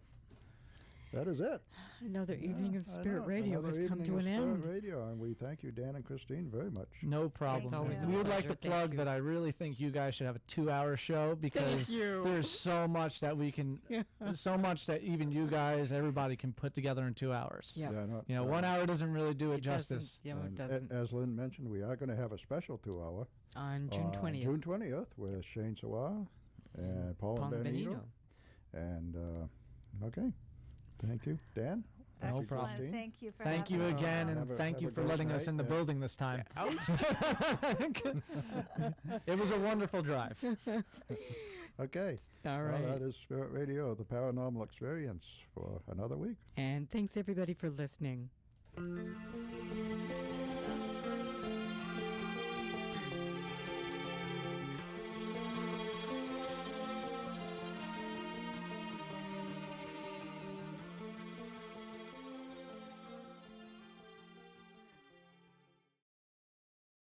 [SPEAKER 1] that is it.
[SPEAKER 2] Another evening of
[SPEAKER 1] I
[SPEAKER 2] Spirit
[SPEAKER 1] know,
[SPEAKER 2] Radio
[SPEAKER 1] another
[SPEAKER 2] has come
[SPEAKER 1] evening
[SPEAKER 2] to
[SPEAKER 1] of
[SPEAKER 2] an
[SPEAKER 1] Spirit
[SPEAKER 2] end.
[SPEAKER 1] Radio, and we thank you, Dan and Christine, very much.
[SPEAKER 3] No problem.
[SPEAKER 4] It's always
[SPEAKER 3] we
[SPEAKER 4] a
[SPEAKER 3] would like to
[SPEAKER 2] pleasure. Thank
[SPEAKER 3] plug
[SPEAKER 2] you.
[SPEAKER 3] that I really think you guys should have a 2-hour show because
[SPEAKER 2] you.
[SPEAKER 3] there's so much that we can, so much that even you guys, everybody can put together in 2 hours.
[SPEAKER 2] Yeah.
[SPEAKER 1] no,
[SPEAKER 3] You know, 1 hour doesn't really do it
[SPEAKER 2] doesn't.
[SPEAKER 3] justice.
[SPEAKER 2] Yeah, it
[SPEAKER 1] And
[SPEAKER 2] doesn't.
[SPEAKER 1] As Lynn mentioned, we are going to have a special 2-hour
[SPEAKER 2] On June 20th.
[SPEAKER 1] June 20th with Shane Sawar and Paul and Benito. And okay, thank you, Dan.
[SPEAKER 3] No
[SPEAKER 4] Excellent.
[SPEAKER 3] problem.
[SPEAKER 1] Christine.
[SPEAKER 4] Thank you for
[SPEAKER 3] Thank you
[SPEAKER 4] having us.
[SPEAKER 3] again,
[SPEAKER 1] Have
[SPEAKER 3] and
[SPEAKER 1] a-
[SPEAKER 3] thank
[SPEAKER 1] have
[SPEAKER 3] you
[SPEAKER 1] a
[SPEAKER 3] for
[SPEAKER 1] great
[SPEAKER 3] letting us
[SPEAKER 1] night.
[SPEAKER 3] in the
[SPEAKER 1] Yeah.
[SPEAKER 3] building this time. It was a wonderful drive.
[SPEAKER 1] Okay.
[SPEAKER 2] All right.
[SPEAKER 1] Well, that is Spirit Radio, the paranormal experience for another week.
[SPEAKER 2] And thanks everybody for listening.